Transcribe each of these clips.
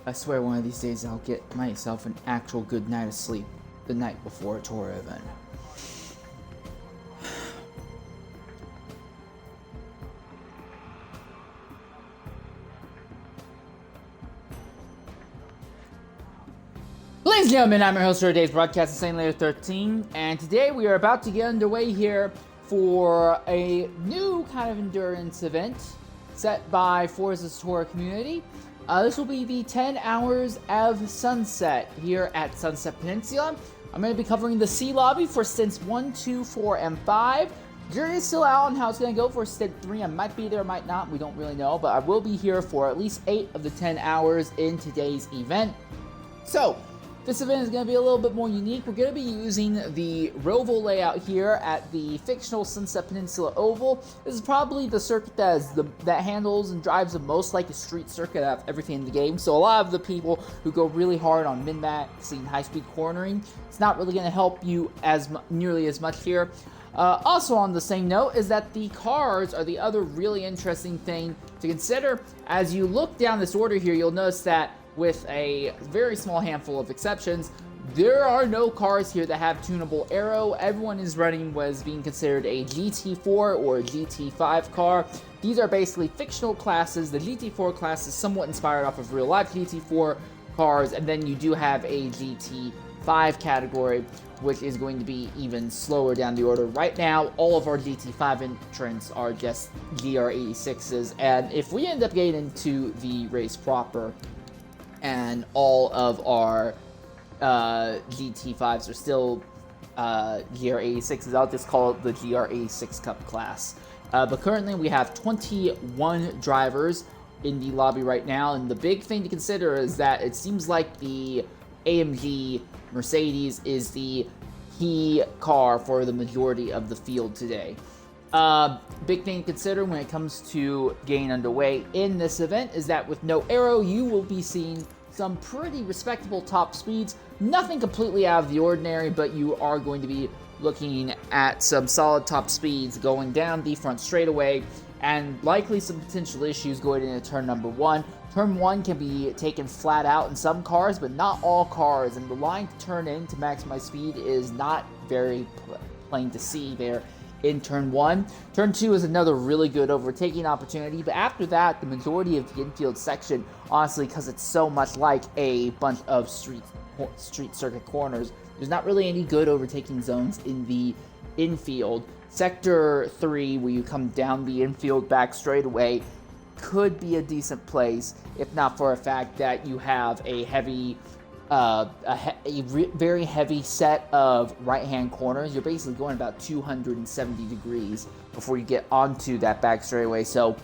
I swear one of these days I'll get myself an actual good night of sleep the night before a TORA event. Ladies and gentlemen, I'm your host for today's broadcast, Insane Later 13, and today we are about to get underway here for a new kind of endurance event set by Forza's TORA community. This will be the 10 Hours of Sunset here at Sunset Peninsula. I'm going to be covering the C lobby for stints 1, 2, 4, and 5. Jury is still out on how it's going to go for stint 3. I might be there, might not, we don't really know, but I will be here for at least 8 of the 10 hours in today's event. So, this event is going to be a little bit more unique. We're going to be using the Roval layout here at the fictional Sunset Peninsula Oval. This is probably the circuit that handles and drives the most like a street circuit out of everything in the game. So a lot of the people who go really hard on min-maxing high-speed cornering, it's not really going to help you nearly as much here. Also on the same note is that the cars are the other really interesting thing to consider. As you look down this order here, you'll notice that with a very small handful of exceptions, there are no cars here that have tunable aero. Everyone is running what is being considered a GT4 or a GT5 car. These are basically fictional classes. The GT4 class is somewhat inspired off of real life GT4 cars, and then you do have a GT5 category, which is going to be even slower down the order. Right now, all of our GT5 entrants are just GR86s, and if we end up getting into the race proper, and all of our GT5s are still GR86s. I'll just call it the GR86 Cup class. But currently we have 21 drivers in the lobby right now, and the big thing to consider is that it seems like the AMG Mercedes is the key car for the majority of the field today. Big thing to consider when it comes to getting underway in this event is that with no aero, you will be seeing some pretty respectable top speeds. Nothing completely out of the ordinary, but you are going to be looking at some solid top speeds going down the front straightaway, and likely some potential issues going into turn number 1. Turn 1 can be taken flat out in some cars, but not all cars, and the line to turn in to maximize speed is not very plain to see there in turn 1. Turn 2 is another really good overtaking opportunity, but after that, the majority of the infield section, honestly, because it's so much like a bunch of street circuit corners, there's not really any good overtaking zones in the infield. Sector 3, where you come down the infield back straightaway, could be a decent place, if not for a fact that you have a heavy very heavy set of right-hand corners. You're basically going about 270 degrees before you get onto that back straightaway, so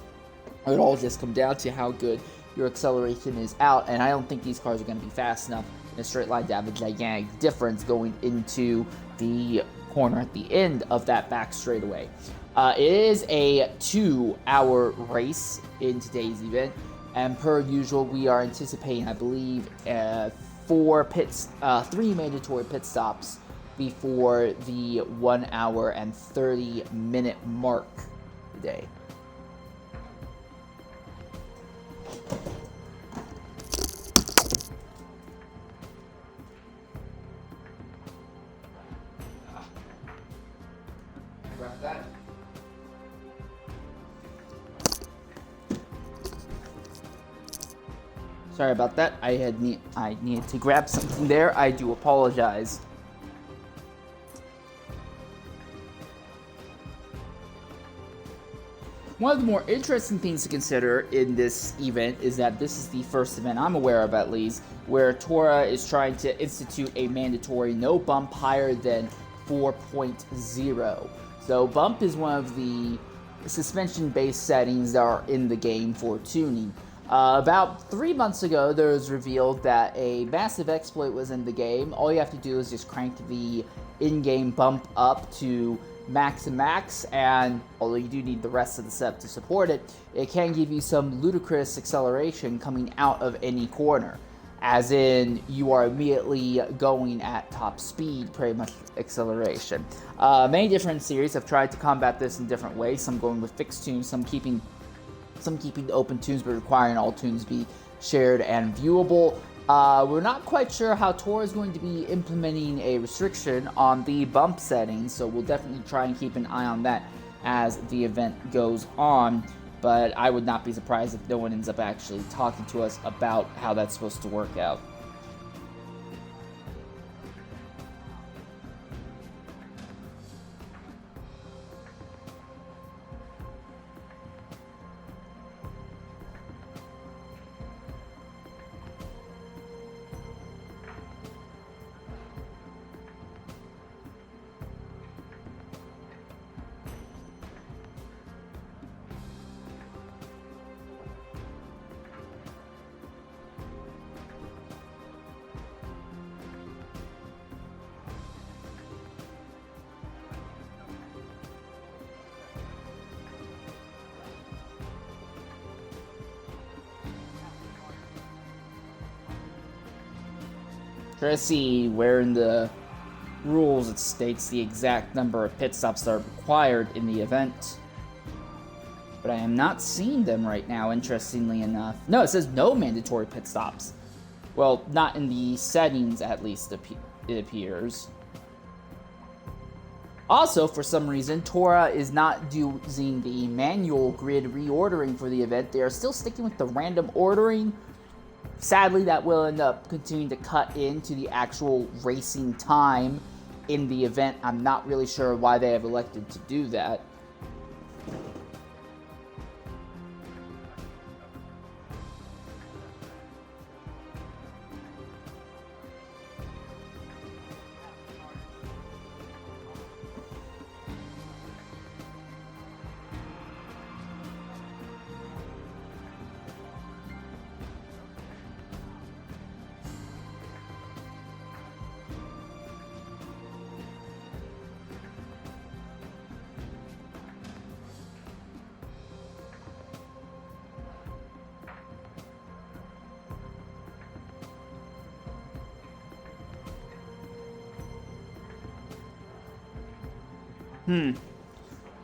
it all just comes down to how good your acceleration is out, and I don't think these cars are going to be fast enough in a straight line to have a gigantic difference going into the corner at the end of that back straightaway. It is a 2-hour race in today's event, and per usual, we are anticipating, I believe, 3 mandatory pit stops before the 1 hour and 30 minute mark today. Grab that. Sorry about that. I needed to grab something there. I do apologize. One of the more interesting things to consider in this event is that this is the first event I'm aware of, at least, where TORA is trying to institute a mandatory no bump higher than 4.0. So bump is one of the suspension-based settings that are in the game for tuning. About 3 months ago, there was revealed that a massive exploit was in the game. All you have to do is just crank the in-game bump up to max and max, and although you do need the rest of the setup to support it, it can give you some ludicrous acceleration coming out of any corner. As in, you are immediately going at top speed, pretty much acceleration. Many different series have tried to combat this in different ways. Some going with fixed tunes, some keeping open tunes but requiring all tunes be shared and viewable. We're not quite sure how TORA is going to be implementing a restriction on the bump settings, so we'll definitely try and keep an eye on that as the event goes on. But I would not be surprised if no one ends up actually talking to us about how that's supposed to work out. Try to see where in the rules it states the exact number of pit stops that are required in the event. But I am not seeing them right now, interestingly enough. No, it says no mandatory pit stops. Well, not in the settings, at least, it appears. Also, for some reason, TORA is not using the manual grid reordering for the event. They are still sticking with the random ordering. Sadly, that will end up continuing to cut into the actual racing time in the event. I'm not really sure why they have elected to do that.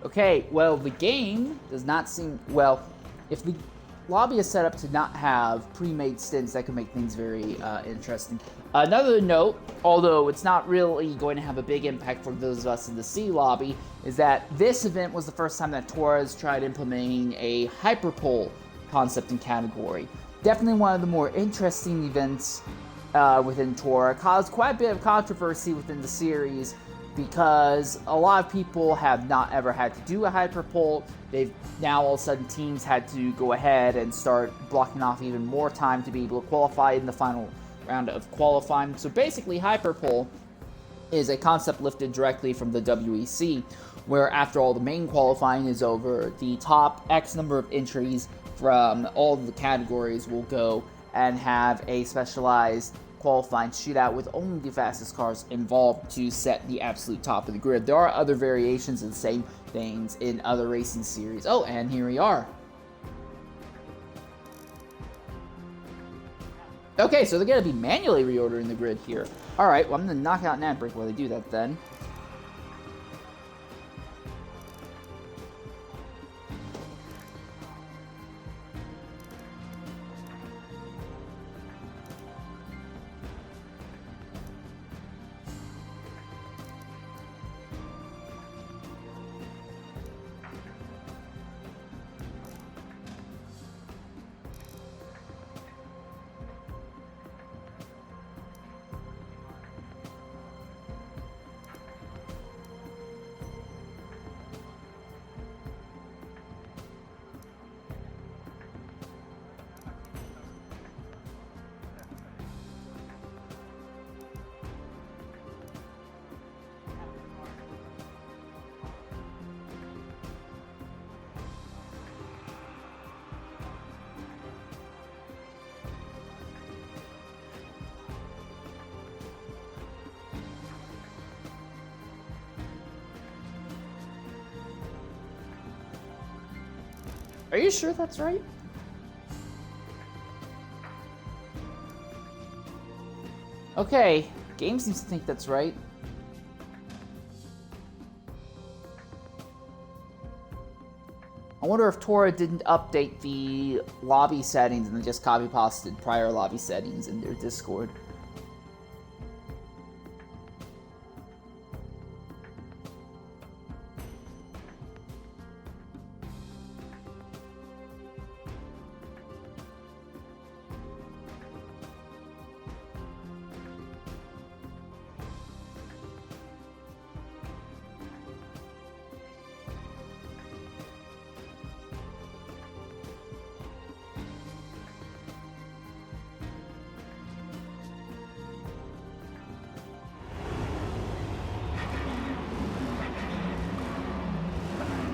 Okay, well, the game does not seem... Well, if the lobby is set up to not have pre-made stints, that could make things very interesting. Another note, although it's not really going to have a big impact for those of us in the C lobby, is that this event was the first time that TORA has tried implementing a hyperpole concept and category. Definitely one of the more interesting events within TORA. Caused quite a bit of controversy within the series, because a lot of people have not ever had to do a hyperpole. They've now all of a sudden teams had to go ahead and start blocking off even more time to be able to qualify in the final round of qualifying. So basically, hyperpole is a concept lifted directly from the WEC, where after all the main qualifying is over, the top X number of entries from all of the categories will go and have a specialized qualifying shootout with only the fastest cars involved to set the absolute top of the grid. There are other variations of the same things in other racing series. Oh, and here we are. Okay, so they're going to be manually reordering the grid here. Alright, well, I'm going to knock out Nat Break while they do that then. Are you sure that's right? Okay, game seems to think that's right. I wonder if TORA didn't update the lobby settings and then just copy-pasted prior lobby settings in their Discord.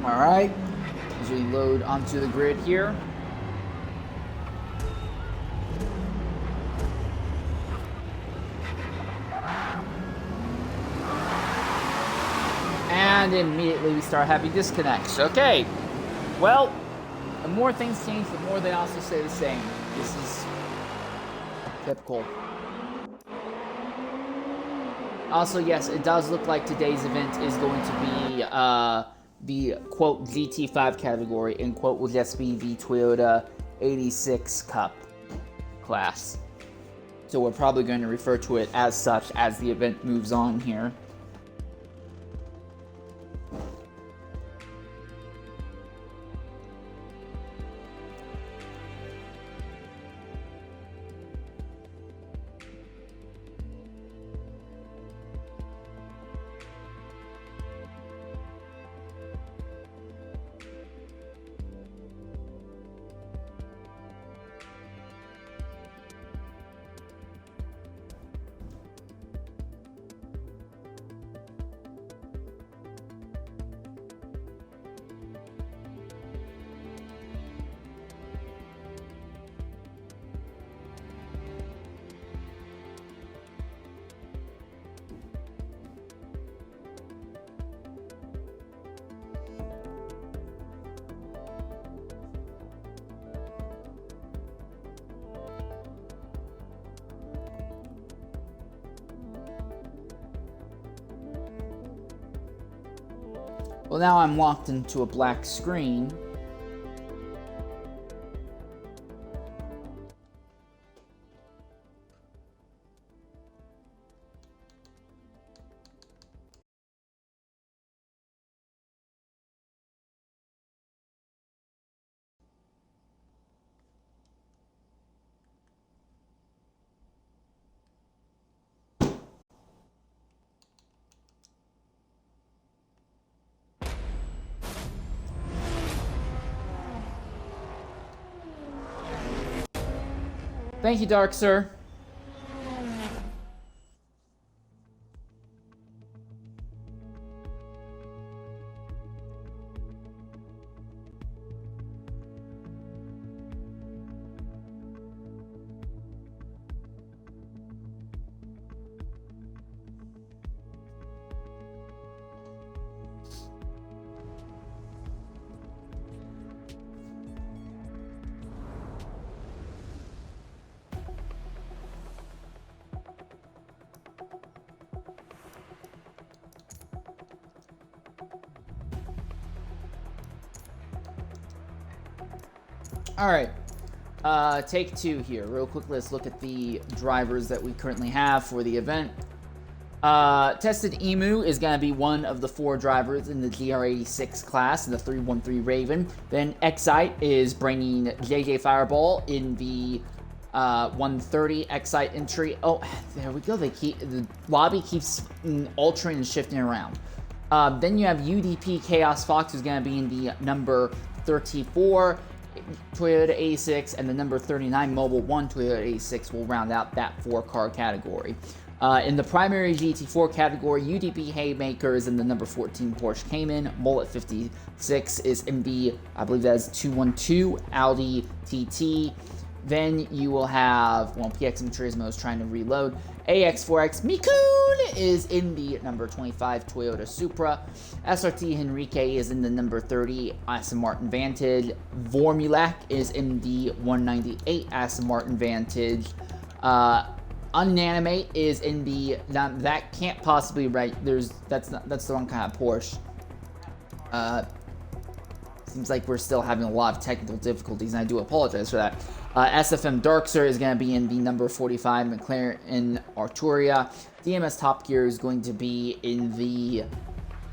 Alright, as we load onto the grid here. And immediately we start having disconnects. Okay, well, the more things change, the more they also stay the same. This is typical. Also, yes, it does look like today's event is going to be the, quote, GT5 category, and, quote, will just be the Toyota 86 Cup class. So we're probably going to refer to it as such as the event moves on here. Well, now I'm locked into a black screen. Thank you, Dark Sir. All right, take two here. Real quick, let's look at the drivers that we currently have for the event. Tested Emu is going to be one of the 4 drivers in the GR86 class in the 313 Raven. Then Excite is bringing JJ Fireball in the 130 Excite entry. Oh, there we go. The lobby keeps altering and shifting around. Then you have UDP Chaos Fox, who's going to be in the number 34 Toyota 86, and the number 39 Mobile 1 Toyota 86 will round out that 4-car category. In the primary GT4 category, UDP Haymaker is in the number 14 Porsche Cayman. Mullet 56 is in the, I believe that is 212 Audi TT. Then you will have, well, PX Turismo is trying to reload. AX4X Mikun is in the number 25 Toyota Supra. SRT Henrique is in the number 30 Aston Martin Vantage. Formulac is in the 198 Aston Martin Vantage. Unanimate is in the, that can't possibly, right, that's the wrong kind of Porsche. Seems like we're still having a lot of technical difficulties, and I do apologize for that. SFM Darkster is going to be in the number 45 McLaren Arturia. DMS Top Gear is going to be in the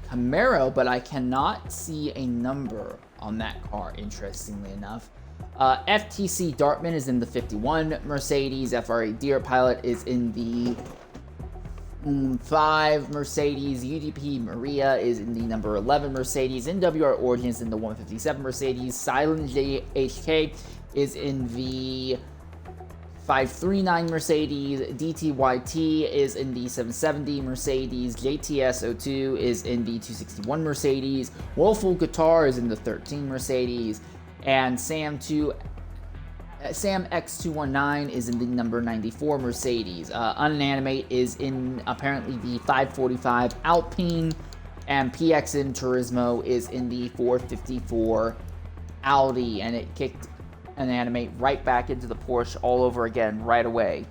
Camaro, but I cannot see a number on that car, interestingly enough. FTC Dartman is in the 51 Mercedes. FRA Deer Pilot is in the 5 Mercedes. UDP Maria is in the number 11 Mercedes. NWR Origin is in the 157 Mercedes. Silent JHK is in the 539 Mercedes. DTYT is in the 770 Mercedes. JTS02 is in the 261 Mercedes. Woeful Guitar is in the 13 Mercedes. And Sam X219 is in the number 94 Mercedes. Unanimate is in apparently the 545 Alpine, and PXN Turismo is in the 454 Audi, and it kicked Unanimate right back into the Porsche all over again right away.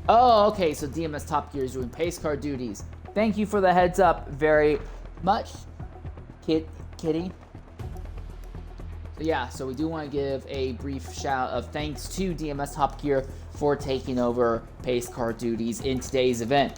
Oh, okay, so DMS Top Gear is doing pace car duties. Thank you for the heads up very much, Kitty. Yeah, so we do want to give a brief shout of thanks to DMS Top Gear for taking over pace car duties in today's event.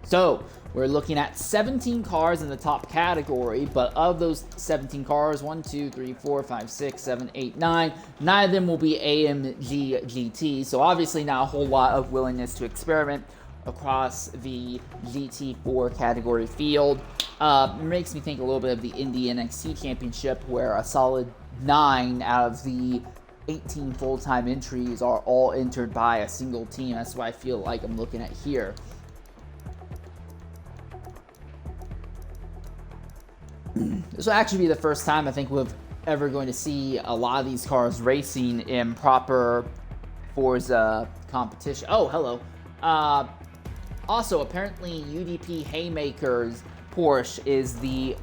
So, we're looking at 17 cars in the top category, but of those 17 cars, 1, 2, 3, 4, 5, 6, 7, 8, 9, 9 of them will be AMG GT, so obviously not a whole lot of willingness to experiment across the GT4 category field. It makes me think a little bit of the Indy NXT Championship, where a solid 9 out of the 18 full-time entries are all entered by a single team. That's what I feel like I'm looking at here. This will actually be the first time I think we're ever going to see a lot of these cars racing in proper Forza competition. Oh, hello. Also, apparently UDP Haymakers Porsche is the,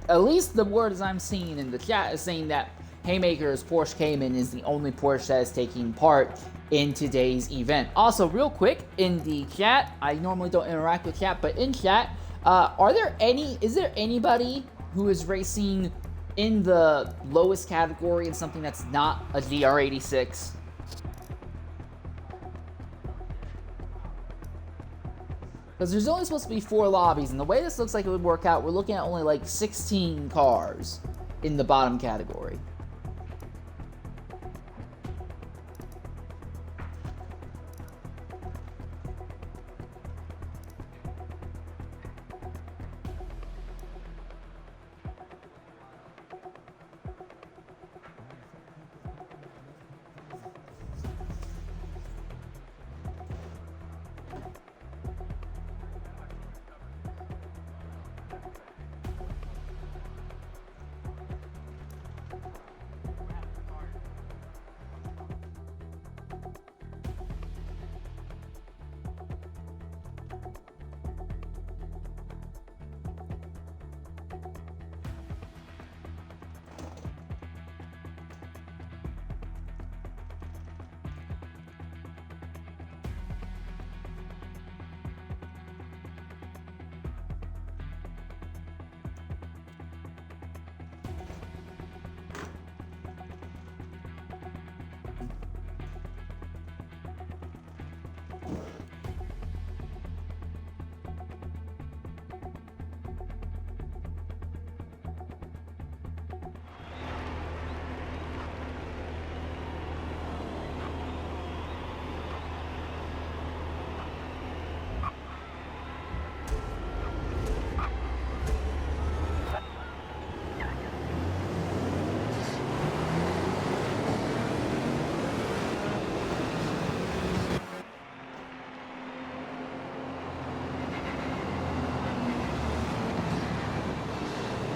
at least the words I'm seeing in the chat is saying that Haymakers Porsche Cayman is the only Porsche that is taking part in today's event. Also, real quick, in the chat, I normally don't interact with chat, but in chat, is there anybody who is racing in the lowest category in something that's not a GR86? Because there's only supposed to be 4 lobbies, and the way this looks like it would work out, we're looking at only like 16 cars in the bottom category.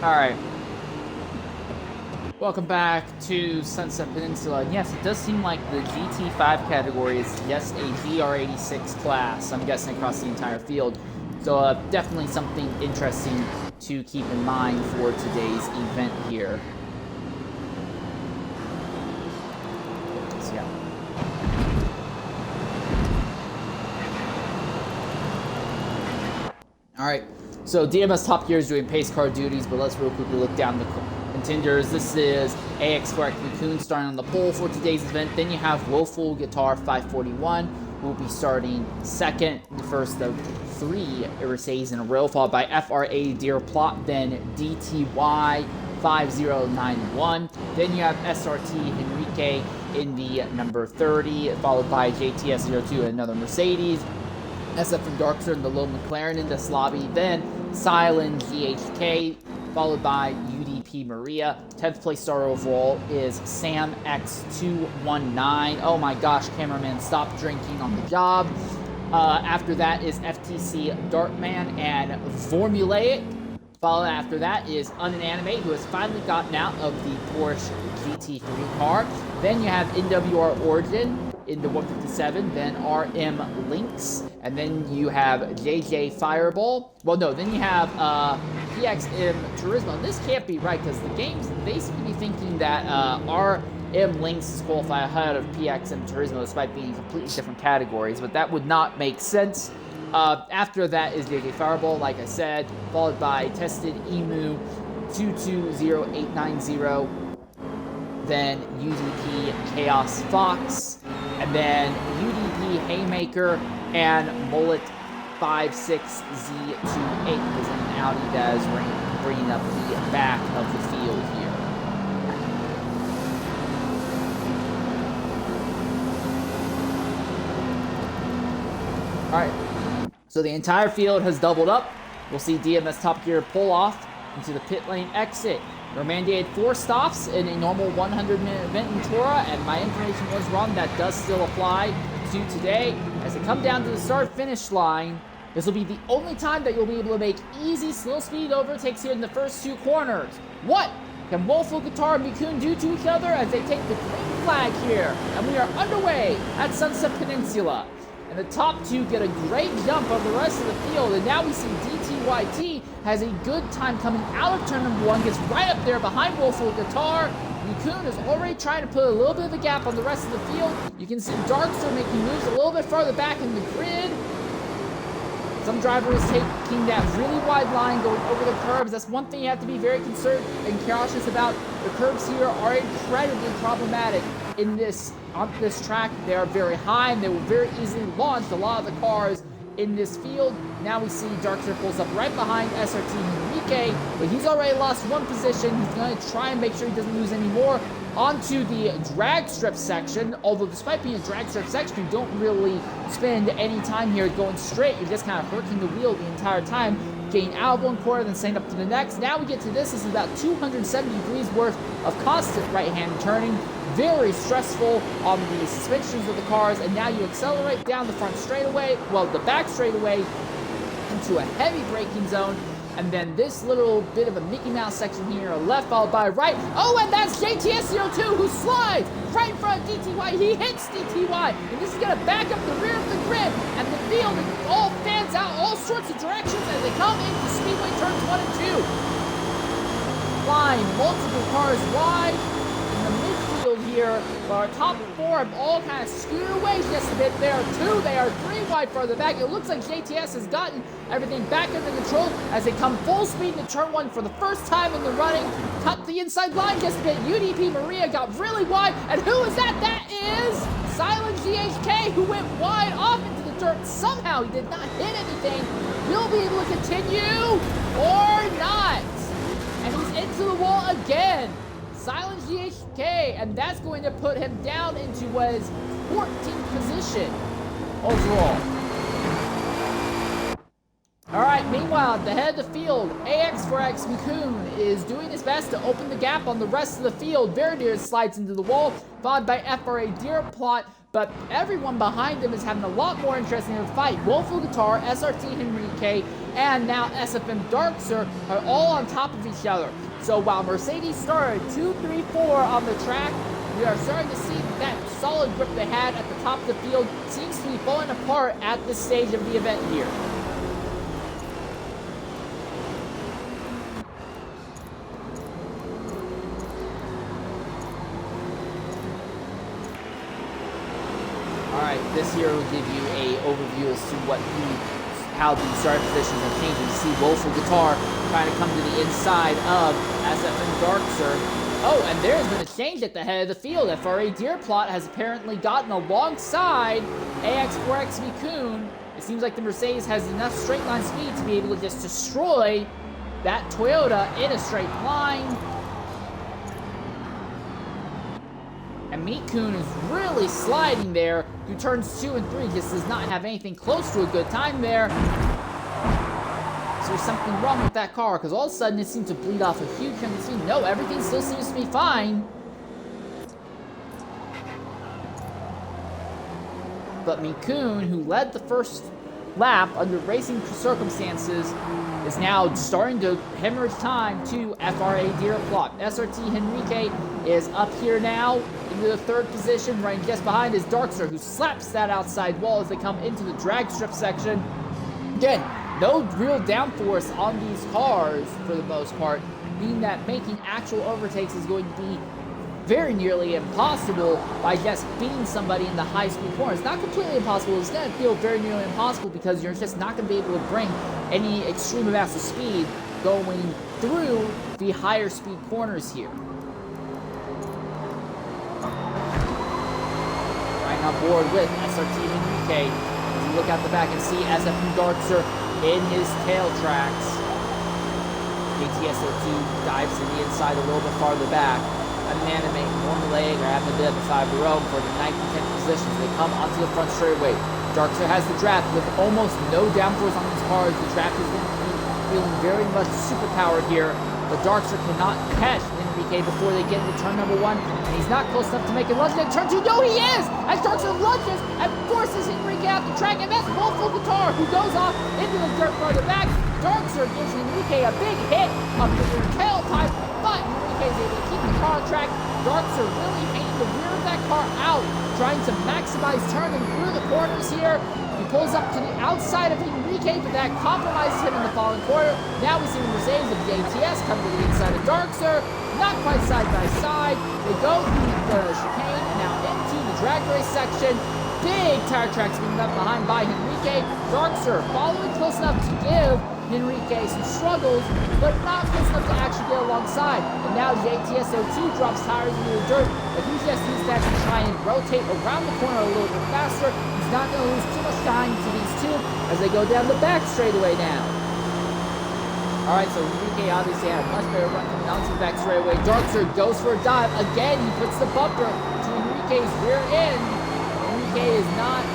Alright. Welcome back to Sunset Peninsula. And yes, it does seem like the GT5 category is just a GR86 class, I'm guessing across the entire field. So definitely something interesting to keep in mind for today's event here. Alright, So DMS Top Gear is doing pace car duties, but let's real quickly look down the contenders. This is AX4X McCoon starting on the pole for today's event. Then you have Woeful Guitar 541, who will be starting second, the first of 3 races in a row, followed by FRA Deer Plot, then DTY 5091. Then you have SRT Henrique in the number 30, followed by JTS02, another Mercedes. SFM Darkster in the low McLaren in this lobby. Then Silent GHK, followed by UDP Maria. 10th place starter overall is Sam X219. Oh my gosh, cameraman, stop drinking on the job. After that is FTC Dartman and Formulaic. Followed after that is Unanimate, who has finally gotten out of the Porsche GT3 car. Then you have NWR Origin in the 157, then RM Lynx, and then you have JJ Fireball. Well, no, then you have PXM Turismo. And this can't be right because the games, they seem to be thinking that RM Lynx is qualified ahead of PXM Turismo, despite being completely different categories, but that would not make sense. After that is JJ Fireball, like I said, followed by Tested Emu 220890, then UDP Chaos Fox, and then UDP Haymaker and Mullet 56Z28 is an Audi that is bringing up the back of the field here. All right. So the entire field has doubled up. We'll see DMS Top Gear pull off into the pit lane exit. They're mandated 4 stops in a normal 100-minute event in TORA, and my information was wrong. That does still apply to today. As they come down to the start-finish line, this will be the only time that you'll be able to make easy, slow-speed overtakes here in the first 2 corners. What can Woeful Guitar and Mikun do to each other as they take the green flag here? And we are underway at Sunset Peninsula. And the top 2 get a great jump on the rest of the field. And now we see DTYT has a good time coming out of turn number 1, gets right up there behind Woeful Guitar. Mikun is already trying to put a little bit of a gap on the rest of the field. You can see Darkster making moves a little bit farther back in the grid. Some drivers taking that really wide line going over the curbs. That's one thing you have to be very concerned and cautious about. The curbs here are incredibly problematic on this track. They are very high and they will very easily launch a lot of the cars in this field. Now we see Darkster pulls up right behind SRT Henrique, but he's already lost 1 position. He's going to try and make sure he doesn't lose any more. Onto the drag strip section, although despite being a drag strip section, you don't really spend any time here going straight. You're just kind of working the wheel the entire time, getting out of one corner, then staying up to the next. Now we get to this. This is about 270 degrees worth of constant right-hand turning. Very stressful on the suspensions of the cars, and now you accelerate down the front straightaway, well, the back straightaway, into a heavy braking zone. And then this little bit of a Mickey Mouse section here, left followed by right. Oh, and that's JTS02 who slides right in front of DTY. He hits DTY, and this is going to back up the rear of the grid. And the field all fans out all sorts of directions as they come into Speedway turns 1 and 2. Flying multiple cars wide. In the midfield here, our top 4 have all kind of scooted away just a bit. There are 2, they are 3 wide further back. It looks like JTS has gotten everything back under control as they come full speed into turn 1 for the first time in the running. Cut the inside line just a bit. UDP Maria got really wide, and who is that? That is Silent GHK, who went wide off into the dirt. Somehow he did not hit anything. Will be able to continue or not. And he's into the wall again. Silent GHK, and that's going to put him down into what is 14th position overall. All right, meanwhile, at the head of the field, AX4X Mikun is doing his best to open the gap on the rest of the field. Veridier slides into the wall, followed by FRA Deer Plot, but everyone behind him is having a lot more interest in the fight. Woeful Guitar, SRT Henrique, and now SFM Darkster are all on top of each other. So while Mercedes started 2, 3, 4 on the track, we are starting to see that solid grip they had at the top of the field seems to be falling apart at this stage of the event here. Alright, this here will give you an overview as to how the starting positions have changed. You see Woeful Guitar trying to come to the inside of SFN Darkster. Oh, and there's been a change at the head of the field. FRA Deerplot has apparently gotten alongside AX4X Coon. It seems like the Mercedes has enough straight line speed to be able to just destroy that Toyota in a straight line. And Mikun is really sliding there, who turns 2 and 3, just does not have anything close to a good time there. So there's something wrong with that car, because all of a sudden it seemed to bleed off a huge chunk of speed. No, everything still seems to be fine. But Mikun, who led the first lap under racing circumstances, is now starting to hemorrhage time to FRA Deerplot. SRT Henrique is up here now into the 3rd position, running just behind is Darkster, who slaps that outside wall as they come into the drag strip section. Again, no real downforce on these cars for the most part, meaning that making actual overtakes is going to be very nearly impossible by just beating somebody in the high-speed corners. Not completely impossible, it's going to feel very nearly impossible because you're just not going to be able to bring any extreme amounts of speed going through the higher speed corners here. Right on board with SRT Henrique. As you look out the back and see SFN Darkster in his tail tracks. ATS02 dives to the inside a little bit farther back. Animate formulaic or having a bit of a 5 row for the 9th and 10th positions. They come onto the front straightaway. Darkster has the draft with almost no downforce on these cars. The draft is going to be feeling very much superpowered here. But Darkster cannot catch Henrique before they get into turn number 1. And he's not close enough to make a lunge in turn 2. No, he is! As Darkster lunges and forces Henrique out the track. And that's Woeful Guitar, who goes off into the dirt farther back. Darkster gives Henrique a big hit on the rear tailpipe, but Henrique is able to keep the car on track. Darkster really hanging the rear of that car out, trying to maximize turning through the corners here. He pulls up to the outside of Henrique, but that compromises him in the following corner. Now we see the Mercedes of the ATS come to the inside of Darkster, not quite side by side. They go through the chicane and now into the drag race section. Big tire tracks being left behind by Henrique. Darkster following close enough to give Henrique some struggles, but not close enough to actually get alongside. And now the ATS02 drops tires into the dirt, but he just uses that to try and rotate around the corner a little bit faster. He's not going to lose too much time to these two as they go down the back straightaway now. Alright, so Henrique obviously had a much better run coming onto the back straightaway. Darkster goes for a dive. Again, he puts the bumper to Henrique's rear end. Henrique is not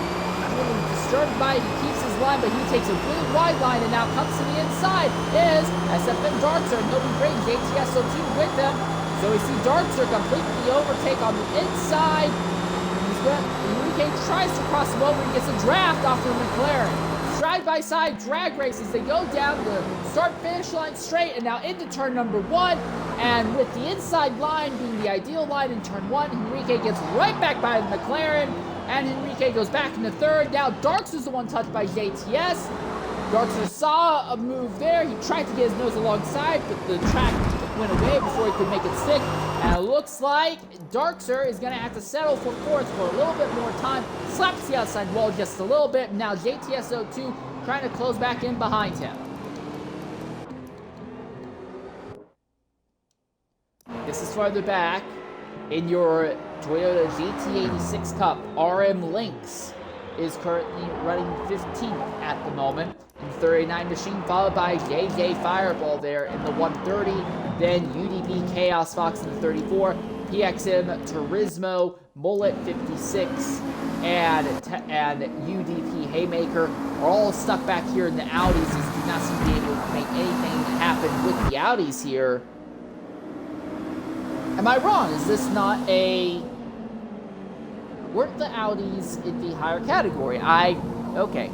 really disturbed by it. He keeps his line, but he takes a really wide line and now comes to the inside is SFN Darkster, and he'll be bringing ATS02 with them. So we see Darkster complete the overtake on the inside. Henrique tries to cross him over and gets a draft off the McLaren. Side-by-side drag races, they go down the start-finish line straight and now into turn number 1. And with the inside line being the ideal line in turn 1, Henrique gets right back by the McLaren. And Henrique goes back in the 3rd. Now Darkster's the one touched by JTS. Darkster saw a move there. He tried to get his nose alongside, but the track went away before he could make it stick. And it looks like Darkster is going to have to settle for 4th for a little bit more time. Slaps the outside wall just a little bit. Now JTS02 trying to close back in behind him. This is farther back in your Toyota GT86 Cup. RM Lynx is currently running 15th at the moment in 39 machine, followed by JJ Fireball there in the 130, then UDP Chaos Fox in the 34, PXM Turismo Mullet 56, and UDP Haymaker are all stuck back here in the Audis as do not seem to be able to make anything happen with the Audis here. Am I wrong? Is this not a... Weren't the Audis in the higher category? Okay.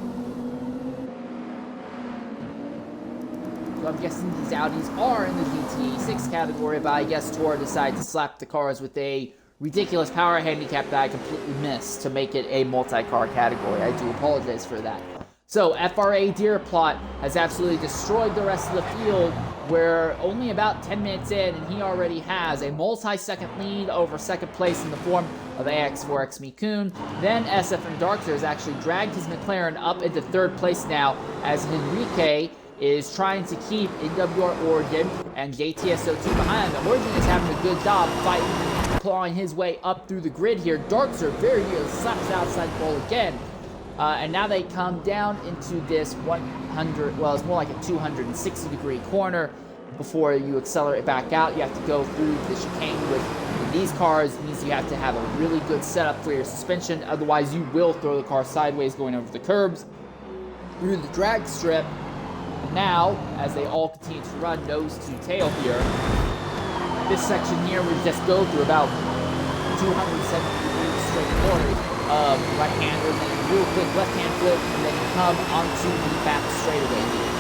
So I'm guessing these Audis are in the GT6 category, but I guess TORA decided to slap the cars with a ridiculous power handicap that I completely missed to make it a multi-car category. I do apologize for that. So FRA Deerplot has absolutely destroyed the rest of the field. We're only about 10 minutes in, and he already has a multi-second lead over second place in the form of AX4X Mikun. Then SFM Darkster has actually dragged his McLaren up into third place now, as Henrique is trying to keep NWR Origin and JTSO2 behind him. Origin is having a good job fighting, clawing his way up through the grid here. Darkster very nearly slaps the outside pole again. And now they come down into this 100, well, it's more like a 260-degree corner. Before you accelerate back out, you have to go through the chicane with these cars. It means you have to have a really good setup for your suspension. Otherwise, you will throw the car sideways going over the curbs through the drag strip. Now, as they all continue to run nose to tail here, this section here we just go through about 270 straight corners of right-hander, then real quick left-hand flip, and then come onto the back straightaway here.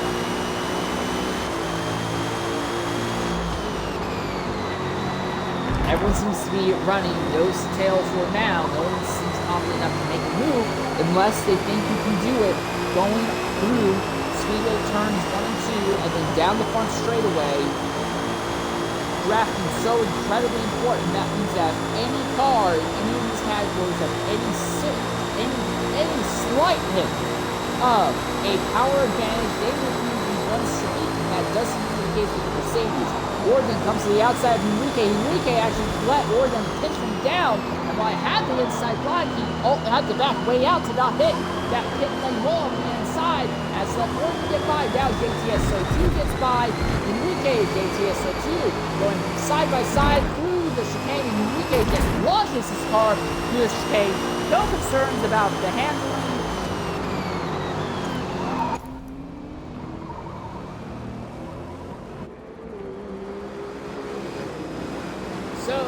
Everyone seems to be running nose to tail for now. No one seems confident enough to make a move unless they think you can do it going through speedway turns 1 and 2 and then down the front straightaway. Drafting so incredibly important. That means that any car in any of these categories have any slight hint of a power advantage, they will be one streak, and that doesn't mean the case with the Mercedes. Origin comes to the outside of Henrique. Henrique actually let Origin pinch him down, and while he had the inside line, he had to back way out to not hit that pit lane wall on the inside. As Origin get by, now JTSO2 gets by. Henrique, JTSO2 going side by side through the chicane, and Henrique just launches his car through the chicane. No concerns about the handling. So,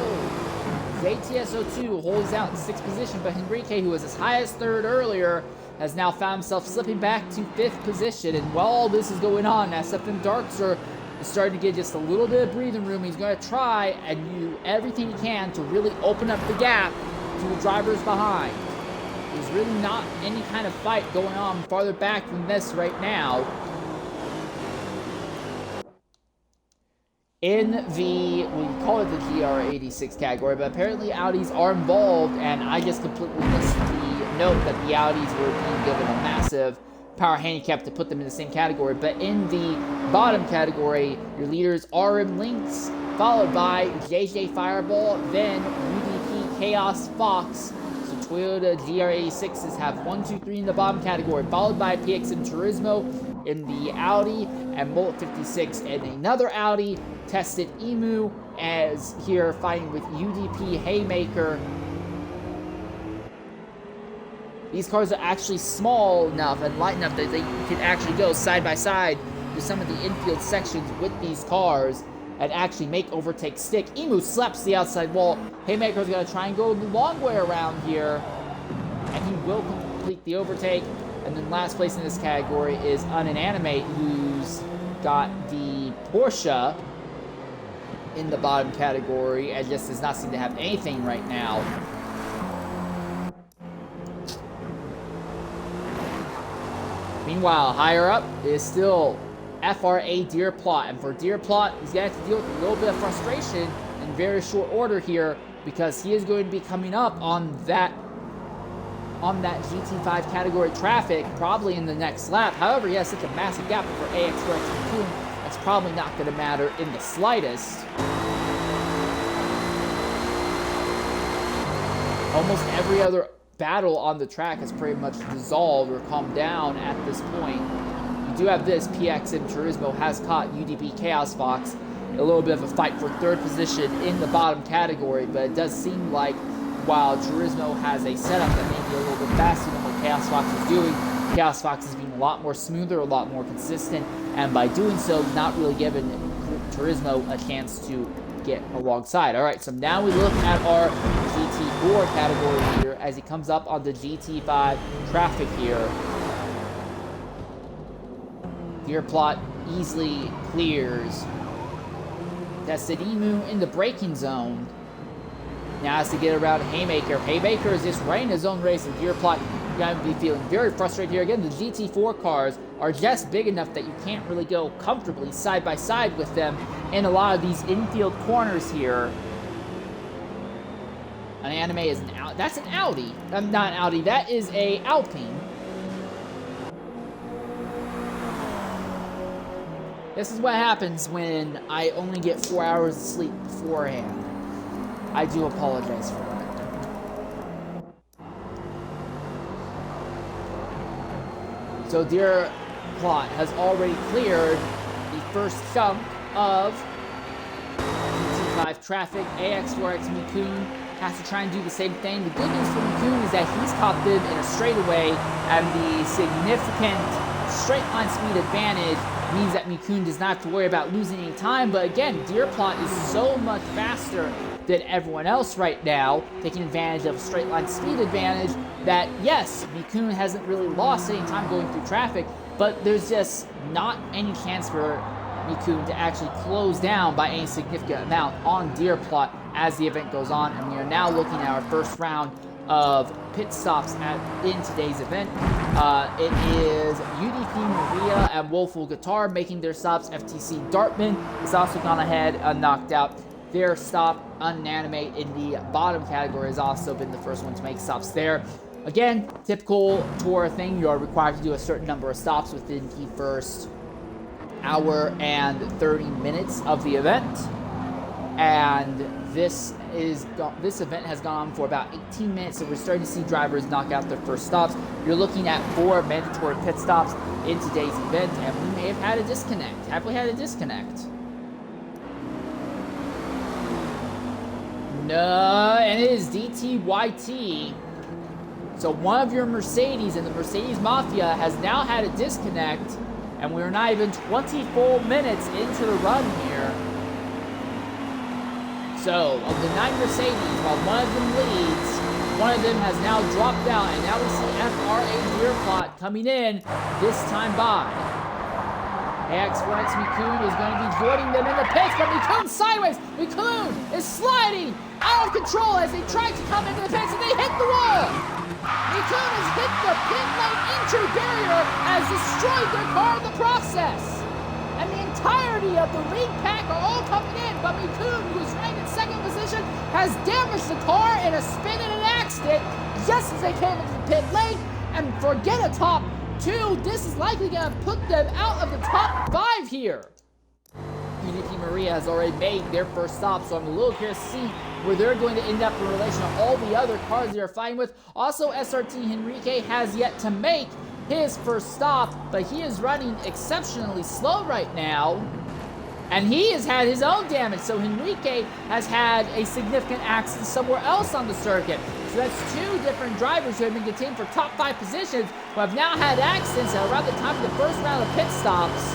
JTSO2 holds out in 6th position, but Henrique, who was as high as 3rd earlier, has now found himself slipping back to 5th position. And while all this is going on, SFM Darkster is starting to get just a little bit of breathing room. He's going to try and do everything he can to really open up the gap to the drivers behind. There's really not any kind of fight going on farther back than this right now. In the, we call it the GR86 category, but apparently Audis are involved, and I just completely missed the note that the Audis were being given a massive power handicap to put them in the same category. But in the bottom category, your leaders RM Lynx, followed by JJ Fireball, then UDP Chaos Fox. So Toyota GR86s have 1, 2, 3 in the bottom category, followed by PXM Turismo in the Audi, and Bullet 56 and another Audi. Tested Emu as here fighting with UDP Haymaker. These cars are actually small enough and light enough that they can actually go side by side to some of the infield sections with these cars and actually make overtake stick. Emu slaps the outside wall. Haymaker's gonna try and go the long way around here, and he will complete the overtake. And then last place in this category is Unanimate, who's got the Porsche in the bottom category and just does not seem to have anything right now. Meanwhile, higher up is still FRA Deer Plot, and for Deer Plot, he's going to have to deal with a little bit of frustration in very short order here, because he is going to be coming up on that GT5 category traffic probably in the next lap. However, he has such a massive gap for AX4X, that's probably not going to matter in the slightest. Almost every other battle on the track has pretty much dissolved or calmed down at this point. You do have this, PXM Turismo has caught UDP Chaos Fox. A little bit of a fight for 3rd position in the bottom category, but it does seem like while Turismo has a setup that may be a little bit faster than what Chaos Fox is doing, Chaos Fox is being a lot more smoother, a lot more consistent, and by doing so, not really giving Turismo a chance to get alongside. Alright, so now we look at our GT4 category here as he comes up on the GT5 traffic here. Deer Plot easily clears. Tested Emu in the braking zone. Now has to get around Haymaker. Haymaker is just running his own race, and Deer Plot going to be feeling very frustrated here. Again, the GT4 cars are just big enough that you can't really go comfortably side by side with them in a lot of these infield corners here. An anime is an Audi. That's an Audi. Not an Audi. That is a Alpine. This is what happens when I only get 4 hours of sleep beforehand. I do apologize for that. So Deer Plot has already cleared the first chunk of GT5 traffic. AX4X Mikun has to try and do the same thing. The good news for Mikun is that he's caught them in a straightaway, and the significant straight line speed advantage means that Mikun does not have to worry about losing any time. But again, Deer Plot is so much faster than everyone else right now, taking advantage of straight line speed advantage, that yes, Mikun hasn't really lost any time going through traffic, but there's just not any chance for Mikun to actually close down by any significant amount on Deer Plot as the event goes on. And we are now looking at our first round of pit stops in today's event. It is UDP Maria and Woeful Guitar making their stops. FTC Dartman has also gone ahead and knocked out their stop. Unanimate in the bottom category has also been the first one to make stops there. Again, typical TORA thing, you are required to do a certain number of stops within the first hour and 30 minutes of the event. And this event has gone on for about 18 minutes, so we're starting to see drivers knock out their first stops. You're looking at 4 mandatory pit stops in today's event, and we may have had a disconnect. Have we had a disconnect? No, and it is DTYT. So one of your Mercedes and the Mercedes Mafia has now had a disconnect, and we're not even 20 full minutes into the run here. So, of the 9 Mercedes, while one of them leads, one of them has now dropped out, and now we see FRA Deer Plot coming in this time by. AX4X Mikun is going to be joining them in the pits, but Mikun sideways! Mikun is sliding out of control as they try to come into the pits, and they hit the wall! Mikun has hit the pit lane entry barrier and has destroyed their car in the process! And the entirety of the lead pack are all coming in, but Mikun, who is ranked in second position, has damaged the car in a spin and an accident just as they came into the pit lane. And forget a top 2, this is likely going to put them out of the top 5 here. UDP Maria has already made their first stop, so I'm a little curious to see where they're going to end up in relation to all the other cars they're fighting with. Also, SRT Henrique has yet to make his first stop, but he is running exceptionally slow right now, and he has had his own damage. So Henrique has had a significant accident somewhere else on the circuit. So that's 2 different drivers who have been contained for top 5 positions who have now had accidents around the time of the first round of pit stops.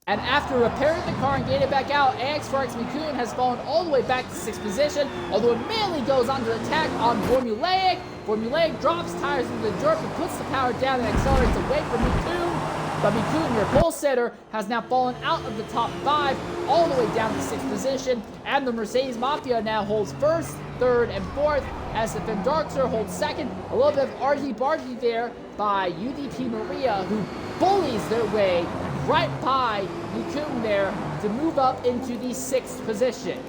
And after repairing the car and getting it back out, AX4X Mikun has fallen all the way back to 6th position, although it mainly goes on to attack on Formulaic. Formulaic drops tires into the dirt and puts the power down and accelerates away from Mikun. But Mikun, your pole sitter, has now fallen out of the top 5, all the way down to 6th position. And the Mercedes Mafia now holds 1st, 3rd, and 4th, as the Fendarkser holds 2nd. A little bit of argy-bargy there by UDP Maria, who bullies their way right by Mikun there to move up into the 6th position.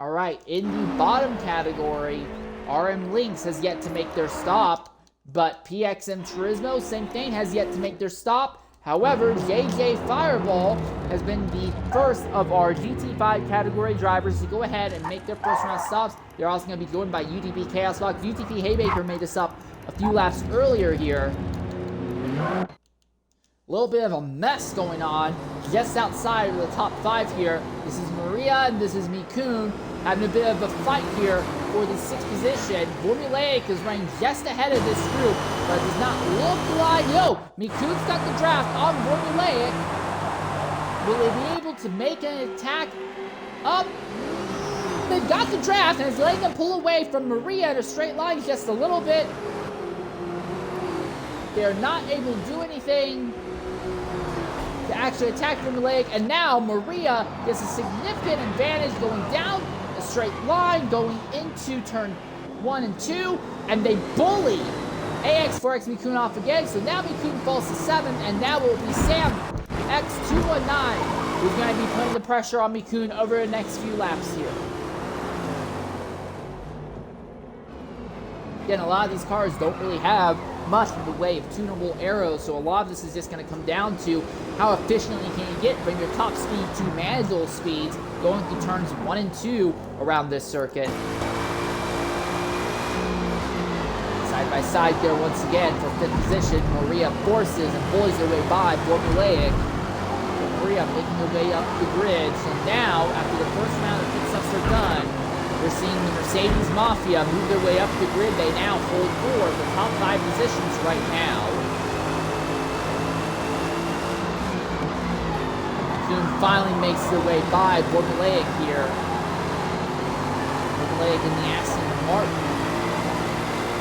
Alright, in the bottom category, RM Lynx has yet to make their stop, but PXM Turismo, same thing, has yet to make their stop. However, JJ Fireball has been the first of our GT5 category drivers to go ahead and make their first round stops. They're also going to be joined by UDP Chaos Fox. UTP Haymaker made this up a few laps earlier here. A little bit of a mess going on just outside of the top 5 here. This is Maria and this is Mikun having a bit of a fight here for the 6th position. Formulaic is running just ahead of this group, but it does not look like... Yo, Mikun's got the draft on Formulaic. Will they be able to make an attack up? They've got the draft and it's letting them pull away from Maria in a straight line just a little bit. They're not able to do anything to actually attack Formulaic, and now Maria gets a significant advantage going down a straight line, going into turn 1 and 2, and they bully AX4X Mikun off again, so now Mikun falls to 7th, and now it will be Sam X219 who's going to be putting the pressure on Mikun over the next few laps here. Again, a lot of these cars don't really have much in the way of tunable arrows, so a lot of this is just going to come down to how efficiently can you get from your top speed to manageable speeds going through turns 1 and 2 around this circuit. Side by side there once again for 5th position. Maria forces and bullies their way by Formulaic. Maria making their way up the grid. So now, after the first round of pit stops are done, we're seeing the Mercedes Mafia move their way up the grid. They now hold 4 of the top 5 positions right now. Kuhn finally makes their way by Formulaic here. Formulaic in the Aston Martin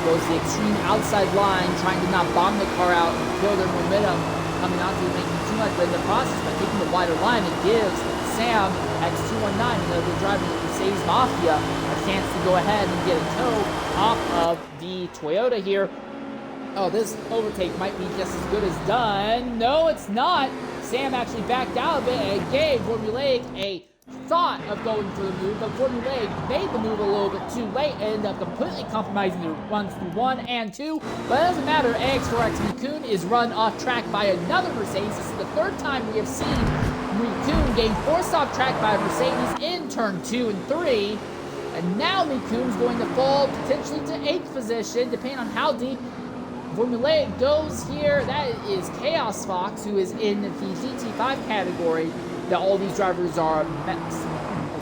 goes the extreme outside line, trying to not bomb the car out and kill their momentum, coming onto it, making too much, but in the process, by taking the wider line, it gives Sam X219, another driver of the Mercedes Mafia, a chance to go ahead and get a tow off of the Toyota here. Oh, this overtake might be just as good as done. No, it's not. Sam actually backed out a bit and gave Formulaic a thought of going for the move, but Formulaic made the move a little bit too late and ended up completely compromising the runs through 1 and 2. But it doesn't matter. AX4X Mikun is run off track by another Mercedes. This is the 3rd time we have seen Mikun getting forced off track by a Mercedes in turn 2 and 3. And now Mikun's going to fall potentially to 8th position, depending on how deep Formulaic goes here. That is Chaos Fox, who is in the GT5 category that all these drivers are messing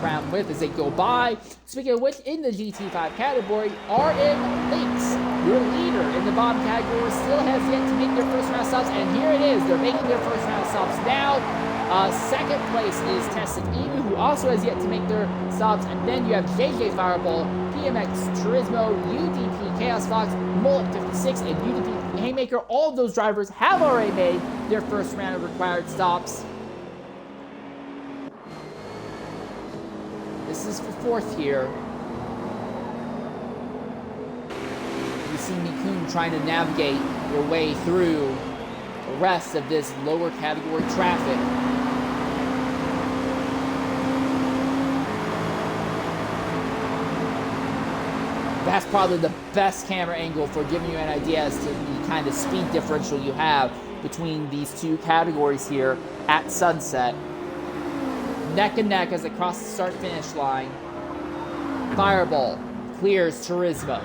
around with as they go by. Speaking of which, in the GT5 category, RM Links, your leader in the bottom category, still has yet to make their first round stops, and here it is. They're making their first round stops now. 2nd place is Tested Emu, who also has yet to make their stops, and then you have JJ Fireball, PMX Turismo, UDP Chaos Fox, Mullet 56, and UDP Haymaker. All of those drivers have already made their first round of required stops. This is for 4th here. You see Mikun trying to navigate their way through the rest of this lower category traffic. That's probably the best camera angle for giving you an idea as to the kind of speed differential you have between these two categories here at sunset. Neck and neck as they cross the start-finish line. Fireball clears Turismo.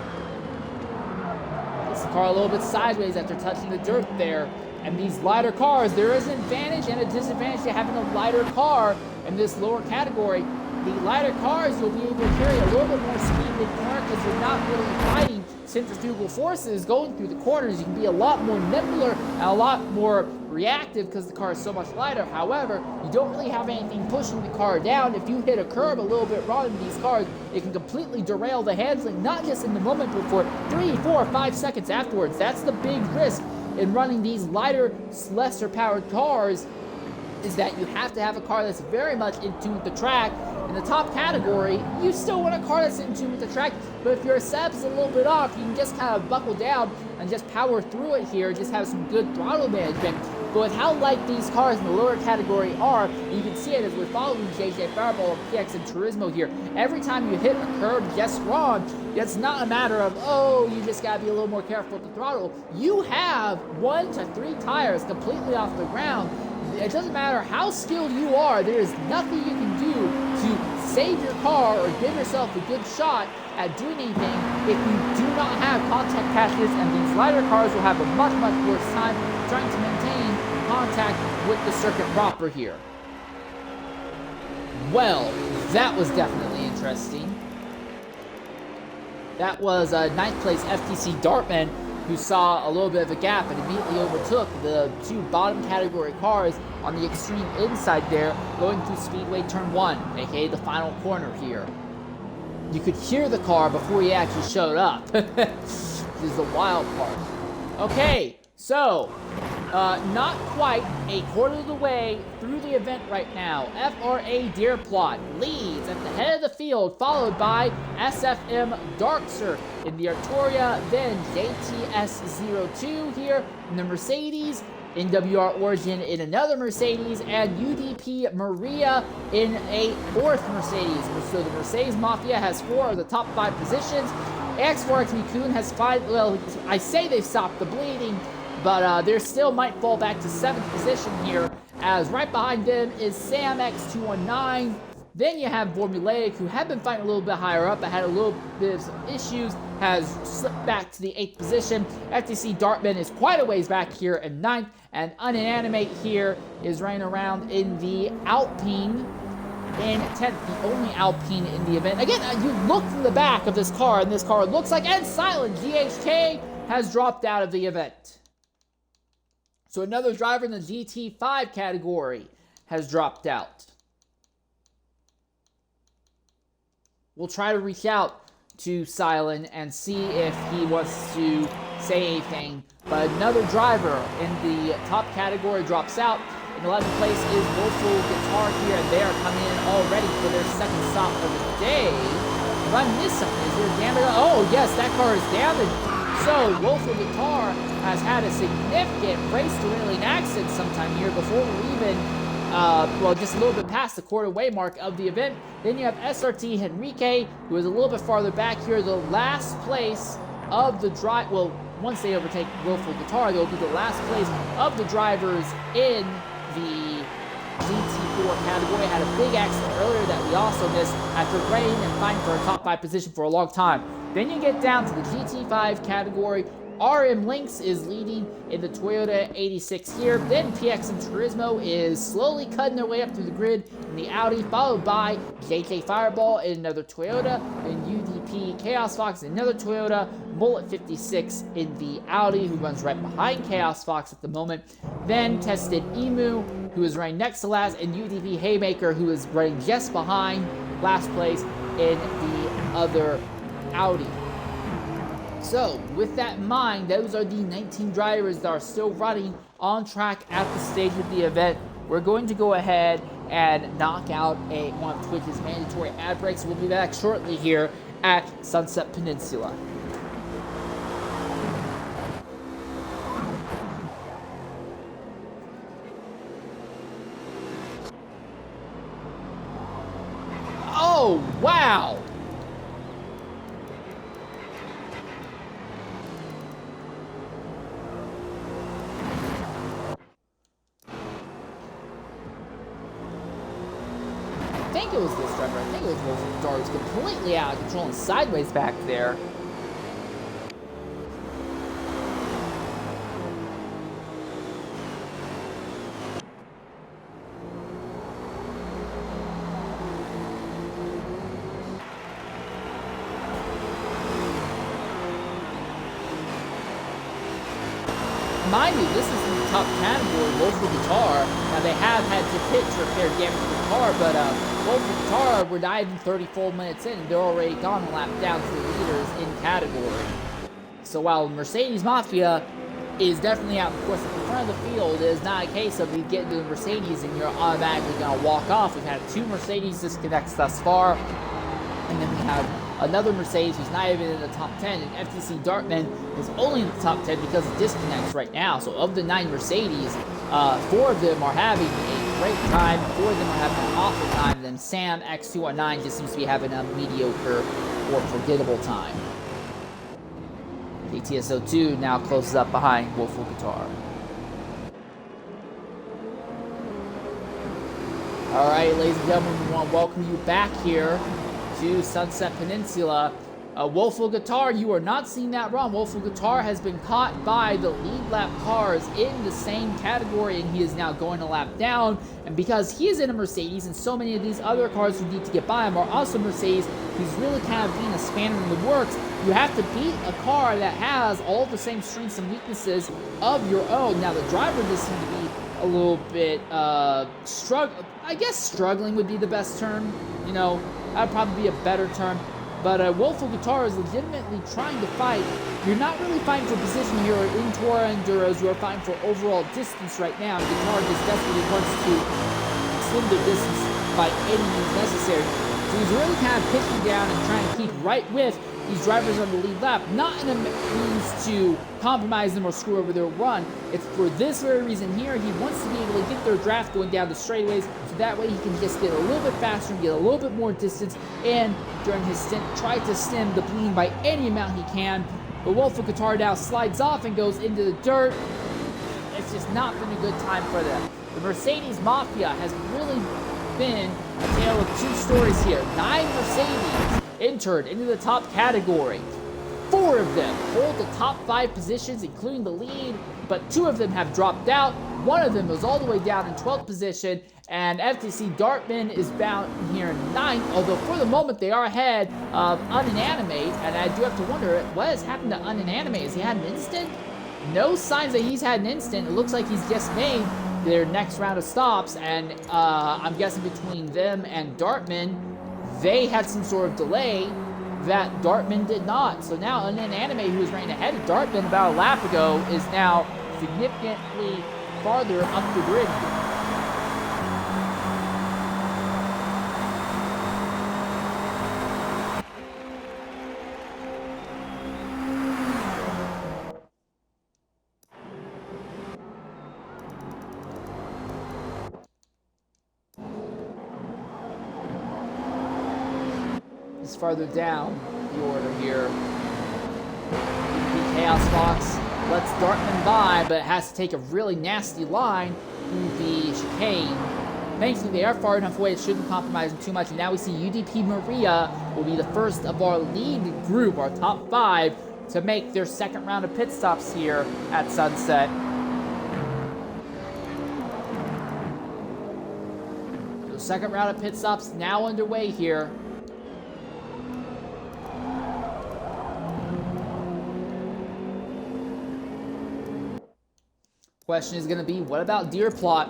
Gets the car a little bit sideways after touching the dirt there. And these lighter cars, there is an advantage and a disadvantage to having a lighter car in this lower category. The lighter cars, you'll be able to carry a little bit more speed mid-corner because you're not really fighting centrifugal forces going through the corners. You can be a lot more nimbler and a lot more reactive because the car is so much lighter. However, you don't really have anything pushing the car down. If you hit a curb a little bit wrong in these cars, it can completely derail the handling, not just in the moment, but for 3, 4, 5 seconds afterwards. That's the big risk in running these lighter, lesser powered cars, is that you have to have a car that's very much in tune with the track. In the top category, you still want a car that's in tune with the track, but if your setup is a little bit off, you can just kind of buckle down and just power through it here, just have some good throttle management. But with how light these cars in the lower category are, you can see it as we're following JJ Fireball, PX, and Turismo here. Every time you hit a curb just wrong, it's not a matter of, oh, you just gotta be a little more careful with the throttle. You have 1 to 3 tires completely off the ground. It doesn't matter how skilled you are, there is nothing you can do to save your car or give yourself a good shot at doing anything if you do not have contact patches, and these lighter cars will have a much, much worse time trying to maintain contact with the circuit proper here. Well, that was definitely interesting. That was 9th place FTC Dartman, who saw a little bit of a gap and immediately overtook the 2 bottom category cars on the extreme inside there, going through Speedway Turn 1, aka the final corner here. You could hear the car before he actually showed up. This is the wild part. Okay, so, not quite a quarter of the way through the event right now. FRA Deerplot leads at the head of the field, followed by SFM Darkster in the Artoria, then JTS02 here in the Mercedes, NWR Origin in another Mercedes, and UDP Maria in a 4th Mercedes. So the Mercedes Mafia has 4 of the top 5 positions. AX4XB Kun has well, I say they've stopped the bleeding, but they still might fall back to 7th position here, as right behind them is Sam X219. Then you have Formulaic, who had been fighting a little bit higher up, but had a little bit of some issues, has slipped back to the 8th position. FTC Dartman is quite a ways back here in 9th, and Uninanimate here is running around in the Alpine in 10th, the only Alpine in the event. Again, you look from the back of this car, and this car looks like, and Silent GHK has dropped out of the event. So another driver in the GT5 category has dropped out. We'll try to reach out to Silent and see if he wants to say anything. But another driver in the top category drops out. In 11th place is Woeful Guitar here, and they are coming in already for their second stop of the day. If I missed something, is there damage? Oh, yes, that car is damaged. So, Woeful Guitar has had a significant race-derailing accident sometime here before we're even, well, just a little bit past the quarter-way mark of the event. Then you have SRT Henrique, who is a little bit farther back here, the last place of the drive. Well, once they overtake Woeful Guitar, they'll be the last place of the drivers in the GT4 category. Had a big accident earlier that we also missed after running and fighting for a top 5 position for a long time. Then you get down to the GT5 category. RM Lynx is leading in the Toyota 86 here. Then PX and Turismo is slowly cutting their way up through the grid in the Audi, followed by JJ Fireball in another Toyota, and UDP Chaos Fox in another Toyota, Bullet 56 in the Audi, who runs right behind Chaos Fox at the moment. Then Tested Emu, who is running next to last, and UDP Haymaker, who is running just behind last place in the other Audi. So, with that in mind, those are the 19 drivers that are still running on track at the stage of the event. We're going to go ahead and knock out one of Twitch's mandatory ad breaks. We'll be back shortly here at Sunset Peninsula. Oh, wow! I think it was this driver. I think it was Woeful Guitar. It was completely out of control and sideways back there. Mind you, this is in the top category, Woeful Guitar. Now, they have had to pit to repair damage to the car, but Woeful Guitar, we're not even 34 minutes in, and they're already gone a lap down to the leaders in category. So while Mercedes Mafia is definitely out, of course, at the front of the field, it is not a case of you get into the Mercedes and you're automatically going to walk off. We've had 2 Mercedes disconnects thus far, and then we have another Mercedes who's not even in the top 10, and FTC Dartman is only in the top 10 because of disconnects right now. So of the 9 Mercedes, 4 of them are having a great time, 4 of them are having an awful time, then Sam X219 just seems to be having a mediocre or forgettable time. ATSO2 now closes up behind Woeful Guitar. Alright, ladies and gentlemen, we want to welcome you back here to Sunset Peninsula. Woeful Guitar, you are not seeing that wrong. Woeful Guitar has been caught by the lead lap cars in the same category, and he is now going a lap down. And because he is in a Mercedes, and so many of these other cars who need to get by him are also Mercedes, he's really kind of being a spanner in the works. You have to beat a car that has all the same strengths and weaknesses of your own. Now, the driver does seem to be a little bit I guess struggling would be the best term. You know, that'd probably be a better term. But Woeful Guitar is legitimately trying to fight. You're not really fighting for position here in TORA Enduros. You are fighting for overall distance right now. Guitar just desperately wants to slim the distance by any means necessary. So he's really kind of pitching down and trying to keep right with these drivers on the lead lap, not in a means to compromise them or screw over their run. It's for this very reason here. He wants to be able to get their draft going down the straightaways, so that way he can just get a little bit faster and get a little bit more distance, and during his stint, try to stem the bleeding by any amount he can. But Wolf of Qatar now slides off and goes into the dirt. It's just not been a good time for them. The Mercedes Mafia has really been a tale of two stories here. 9 Mercedes entered into the top category. 4 of them hold the top 5 positions, including the lead, but 2 of them have dropped out. 1 of them was all the way down in 12th position, and FTC Dartman is bound here in 9th, although for the moment they are ahead of Uninanimate, and I do have to wonder, what has happened to Uninanimate? Has he had an instant? No signs that he's had an instant. It looks like he's just made their next round of stops, and I'm guessing between them and Dartman, they had some sort of delay that Dartman did not. So now Uninanimate, who was running ahead of Dartman about a lap ago, is now significantly farther up the grid. Farther down the order here. The Chaos Fox lets Dartman by, but has to take a really nasty line through the chicane. Thankfully, they are far enough away, it shouldn't compromise them too much. And now we see UDP Maria will be the first of our lead group, our top 5, to make their second round of pit stops here at Sunset. The second round of pit stops now underway here. Question is going to be, what about Deer Plot?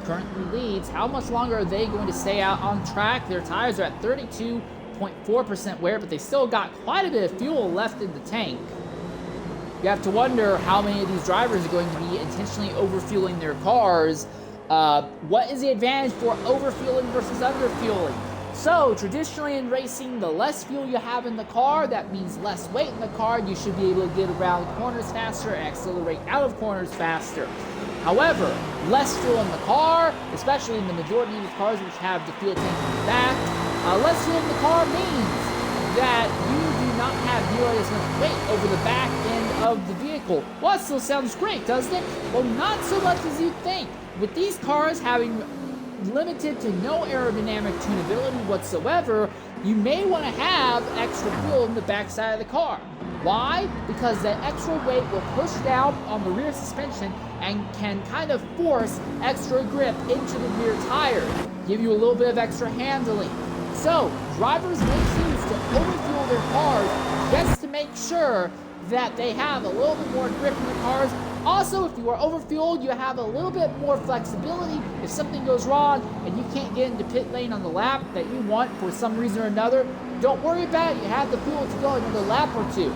Currently leads. How much longer are they going to stay out on track? Their tires are at 32.4% wear, but they still got quite a bit of fuel left in the tank. You have to wonder how many of these drivers are going to be intentionally overfueling their cars. What is the advantage for overfueling versus underfueling? So, traditionally in racing, the less fuel you have in the car, that means less weight in the car. You should be able to get around corners faster and accelerate out of corners faster. However, less fuel in the car, especially in the majority of these cars which have the fuel tank in the back, less fuel in the car means that you do not have nearly as much weight over the back end of the vehicle. Well, that still sounds great, doesn't it? Well, not so much as you think. With these cars having limited to no aerodynamic tunability whatsoever, you may want to have extra fuel in the backside of the car. Why? Because that extra weight will push down on the rear suspension and can kind of force extra grip into the rear tires, give you a little bit of extra handling. So, drivers may choose to overfuel their cars just to make sure that they have a little bit more grip in the cars. Also, if you are overfueled, you have a little bit more flexibility. If something goes wrong and you can't get into pit lane on the lap that you want for some reason or another, don't worry about it. You have the fuel to go another lap or 2.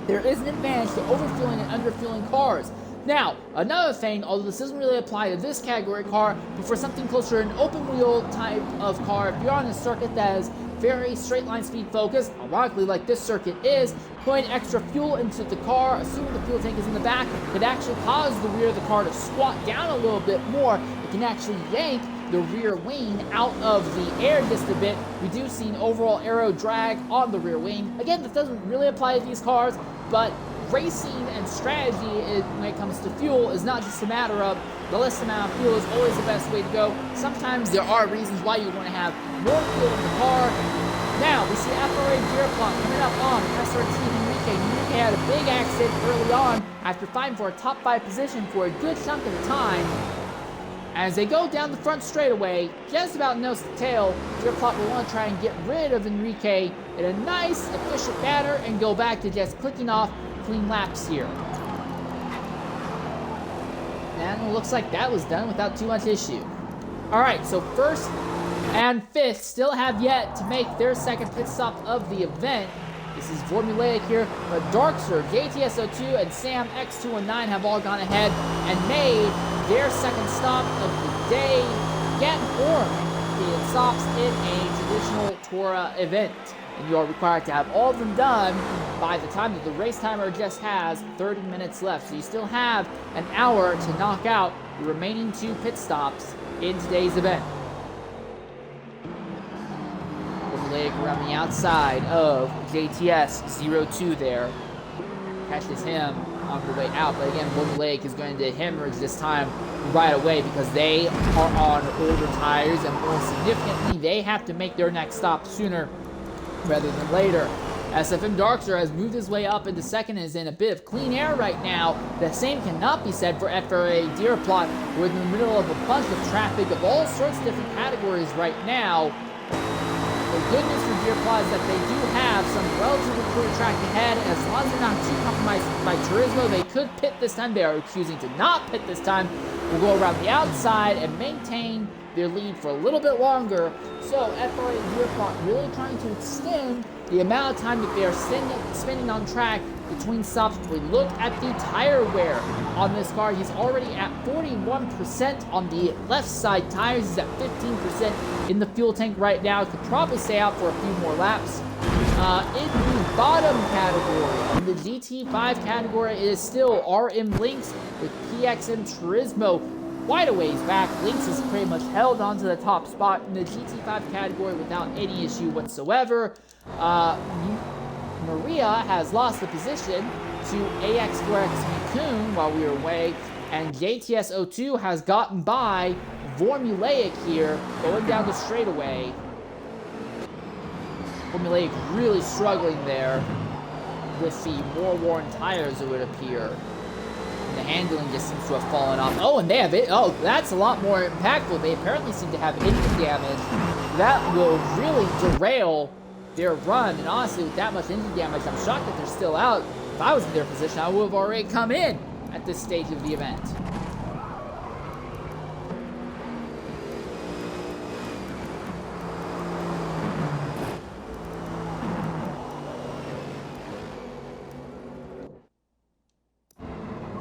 There is an advantage to overfueling and underfueling cars. Now, another thing, although this doesn't really apply to this category car, but for something closer to an open wheel type of car, if you're on a circuit that is very straight line speed focused, ironically like this circuit is, putting extra fuel into the car, assuming the fuel tank is in the back, could actually cause the rear of the car to squat down a little bit more. It can actually yank the rear wing out of the air just a bit, reducing overall aero drag on the rear wing. Again, this doesn't really apply to these cars, but racing and strategy when it comes to fuel is not just a matter of the less amount of fuel is always the best way to go. Sometimes there are reasons why you want to have more fuel in the car. Now, we see FRA Deer Plot coming up on SRT Enrique. Enrique had a big accident early on after fighting for a top 5 position for a good chunk of the time. As they go down the front straightaway, just about nose to tail, Deer Plot will want to try and get rid of Enrique in a nice, efficient manner and go back to just clicking off clean laps here. And it looks like that was done without too much issue. Alright, so first and fifth still have yet to make their second pit stop of the event. This is formulaic here, but Darkster, JTSO2, and Sam X219 have all gone ahead and made their second stop of the day. Get informed, the stops in a traditional TORA event. and you are required to have all of them done by the time that the race timer just has 30 minutes left. So you still have an hour to knock out the remaining 2 pit stops in today's event. Leg around the outside of JTS 02 there. Catches him on the way out, but again, Golden Lake is going to hemorrhage this time right away because they are on older tires, and more significantly, they have to make their next stop sooner rather than later. SFM Darkster has moved his way up into second and is in a bit of clean air right now. The same cannot be said for FRA Deerplot. We're in the middle of a bunch of traffic of all sorts of different categories right now. The good news for Deerplot is that they do have some relatively clear track ahead, and as long as they're not too compromised by Turismo, they could pit this time. They are choosing to not pit this time. We'll go around the outside and maintain their lead for a little bit longer. So FRA Deerplot really trying to extend the amount of time that they are spending on track between stops. If we look at the tire wear on this car, he's already at 41% on the left side tires. He's at 15% in the fuel tank right now. Could probably stay out for a few more laps. In the bottom category, in the GT5 category, it is still RM Lynx with PXM Turismo quite a ways back. Lynx has pretty much held on to the top spot in the GT5 category without any issue whatsoever. Maria has lost the position to AX4X Mikun while we were away, and JTS02 has gotten by Formulaic here, going down the straightaway. Formulaic really struggling there with the more worn tires, it would appear. And the handling just seems to have fallen off. Oh, and they have it. Oh, that's a lot more impactful. They apparently seem to have engine damage. That will really derail their run, and honestly, with that much engine damage, I'm shocked that they're still out. If I was in their position, I would have already come in at this stage of the event.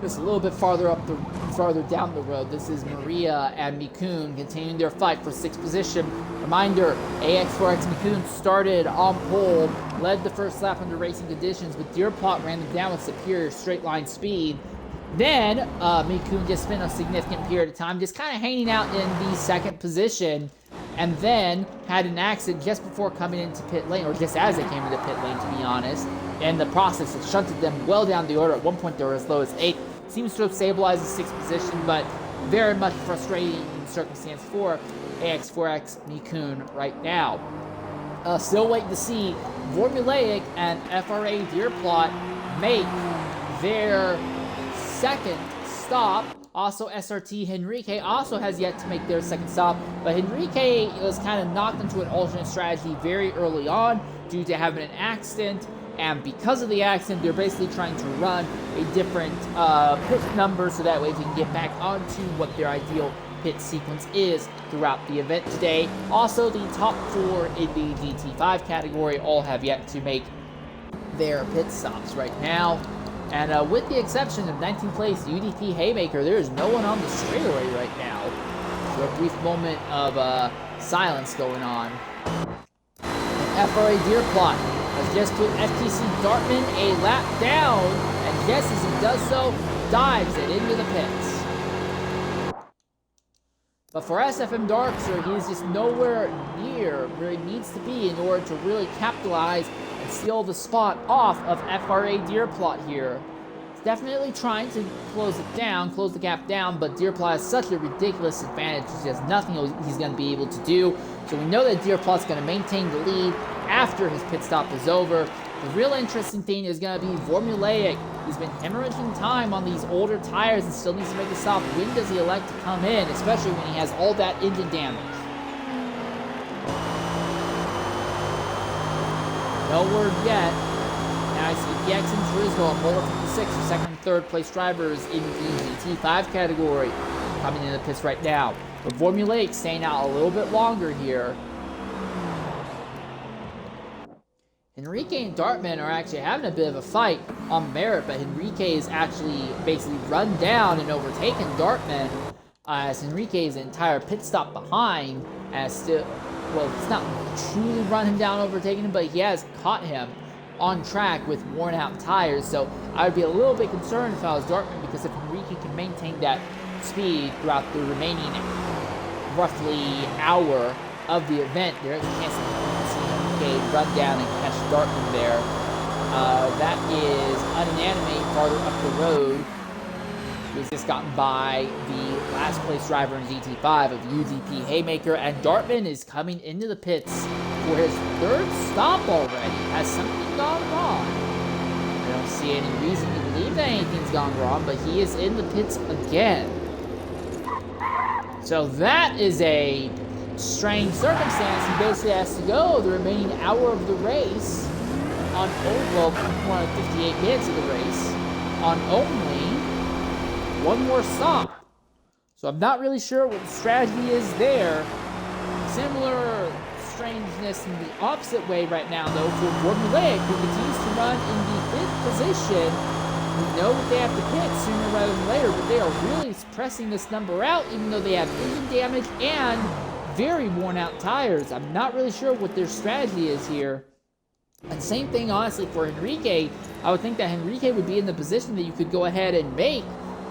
Just a little bit farther down the road, this is Maria and Mikun continuing their fight for 6th position. Reminder, AX4X Mikun started on pole, led the first lap under racing conditions, but Deerplot ran them down with superior straight line speed. Then Mikun just spent a significant period of time just kind of hanging out in the 2nd position, and then had an accident just before coming into pit lane, or just as they came into pit lane, to be honest. And the process had shunted them well down the order. At one point, they were as low as 8th. Seems to have stabilized the 6th position, but very much frustrating circumstance for AX4X Mikun right now. Still waiting to see Formulaic and FRA Deerplot make their 2nd stop. Also, SRT Henrique also has yet to make their 2nd stop, but Henrique was kind of knocked into an alternate strategy very early on due to having an accident. And because of the accident, they're basically trying to run a different pit number so that way they can get back onto what their ideal pit sequence is throughout the event today. Also, the top 4 in the GT5 category all have yet to make their pit stops right now. And with the exception of 19th place UDP Haymaker, there is no one on the straightaway right now. So a brief moment of silence going on. And FRA Deerplot has just put FTC Dartman a lap down, and just as he does so, dives it into the pits. But for SFM Darkster, he is just nowhere near where he needs to be in order to really capitalize and steal the spot off of FRA Deerplot here. He's definitely trying to close the gap down, but Deerplot has such a ridiculous advantage. There's just nothing he's going to be able to do. So we know that Deerplot's going to maintain the lead after his pit stop is over. The real interesting thing is going to be Formulaic. He's been hemorrhaging time on these older tires and still needs to make a stop. When does he elect to come in, especially when he has all that engine damage? No word yet. Now I see PX and Turismo on Motor 56 for 2nd and 3rd place drivers in the GT5 category coming into the pits right now. But Formulaic staying out a little bit longer here. Henrique and Dartman are actually having a bit of a fight on merit, but Henrique is actually basically run down and overtaken Dartman as Henrique's entire pit stop behind, as still well, it's not truly run him down, overtaking him, but he has caught him on track with worn out tires. So I would be a little bit concerned if I was Dartman, because if Enrique can maintain that speed throughout the remaining roughly hour of the event, there's a chance that we can see Enrique run down and catch Dartman there. That is unanimate farther up the road. He's just gotten by the last place driver in GT5 of UDP Haymaker, and Dartman is coming into the pits for his third stop already. Has something gone wrong? I don't see any reason to believe that anything's gone wrong, but he is in the pits again. So that is a strange circumstance. He basically has to go the remaining hour of the race on, well, 158 minutes of the race on only one more stop. So I'm not really sure what the strategy is there. Similar strangeness in the opposite way right now, though, for Formulaic, who continues to run in the 5th position. We know that they have to pit sooner rather than later, but they are really pressing this number out, even though they have engine damage and very worn out tires. I'm not really sure what their strategy is here. And same thing, honestly, for Enrique. I would think that Enrique would be in the position that you could go ahead and make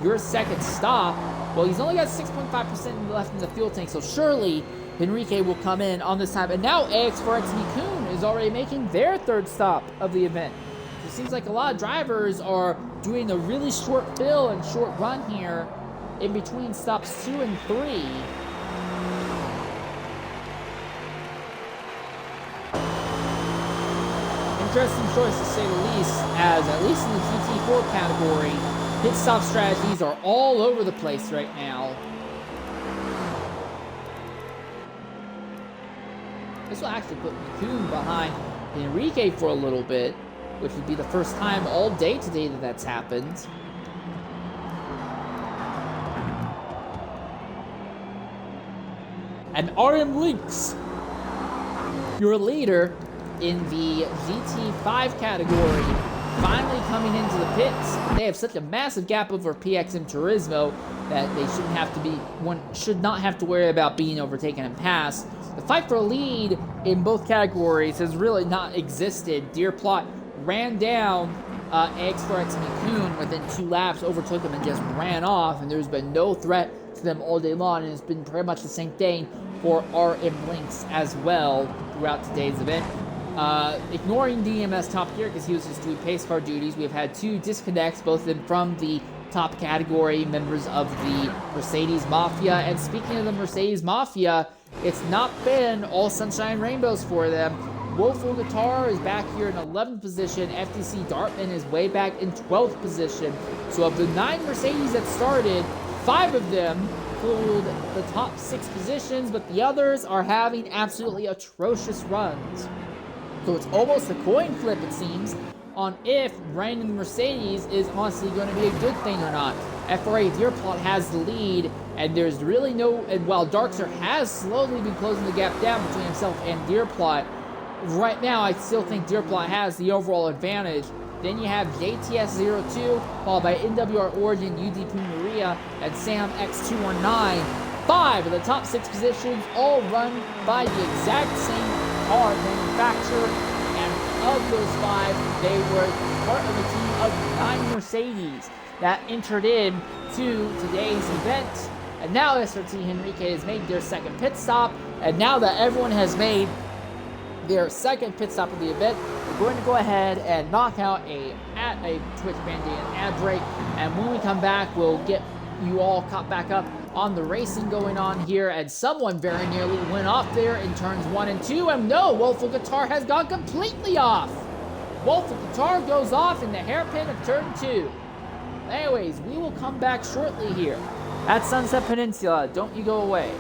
your second stop. Well, he's only got 6.5% left in the fuel tank, so surely Enrique will come in on this time. And now AX4X Mikun is already making their third stop of the event. It seems like a lot of drivers are doing a really short fill and short run here in between stops 2 and 3. Interesting choice to say the least, as at least in the GT4 category, pit stop strategies are all over the place right now. This will actually put Mikun behind Enrique for a little bit, which would be the first time all day today that that's happened. And RM Lynx, your leader in the GT5 category, finally coming into the pits. They have such a massive gap over PXM Turismo that they should not have to worry about being overtaken and passed. The fight for a lead in both categories has really not existed. Deer Plot ran down AX4X Mikun within 2 laps, overtook him and just ran off, and there's been no threat to them all day long, and it's been pretty much the same thing for RM Lynx as well throughout today's event. Ignoring DMS Top Gear because he was just doing pace car duties, we have had 2 disconnects, both of them from the top category members of the Mercedes Mafia. And speaking of the Mercedes Mafia, it's not been all sunshine and rainbows for them. Woeful Guitar is back here in 11th position. FTC Dartman is way back in 12th position. So of the 9 Mercedes that started, 5 of them pulled the top 6 positions, but the others are having absolutely atrocious runs. So it's almost a coin flip, it seems, on if running in the Mercedes is honestly going to be a good thing or not. FRA Deerplot has the lead, and there's really no... And while Darkster has slowly been closing the gap down between himself and Deerplot, right now I still think Deerplot has the overall advantage. Then you have JTS02, followed by NWR Origin, UDP Maria, and Sam X219. 5 of the top 6 positions, all run by the exact same car manufacturer, and of those 5, they were part of a team of 9 Mercedes that entered in to today's event. And now SRT Henrique has made their second pit stop, and now that everyone has made their second pit stop of the event, we're going to go ahead and knock out a Twitch Bandit and ad break, and when we come back, we'll get you all caught back up on the racing going on here, and someone very nearly went off there in turns 1 and 2, and no, Woeful Guitar has gone completely off. Woeful Guitar goes off in the hairpin of turn 2. Anyways, we will come back shortly here at Sunset Peninsula. Don't you go away.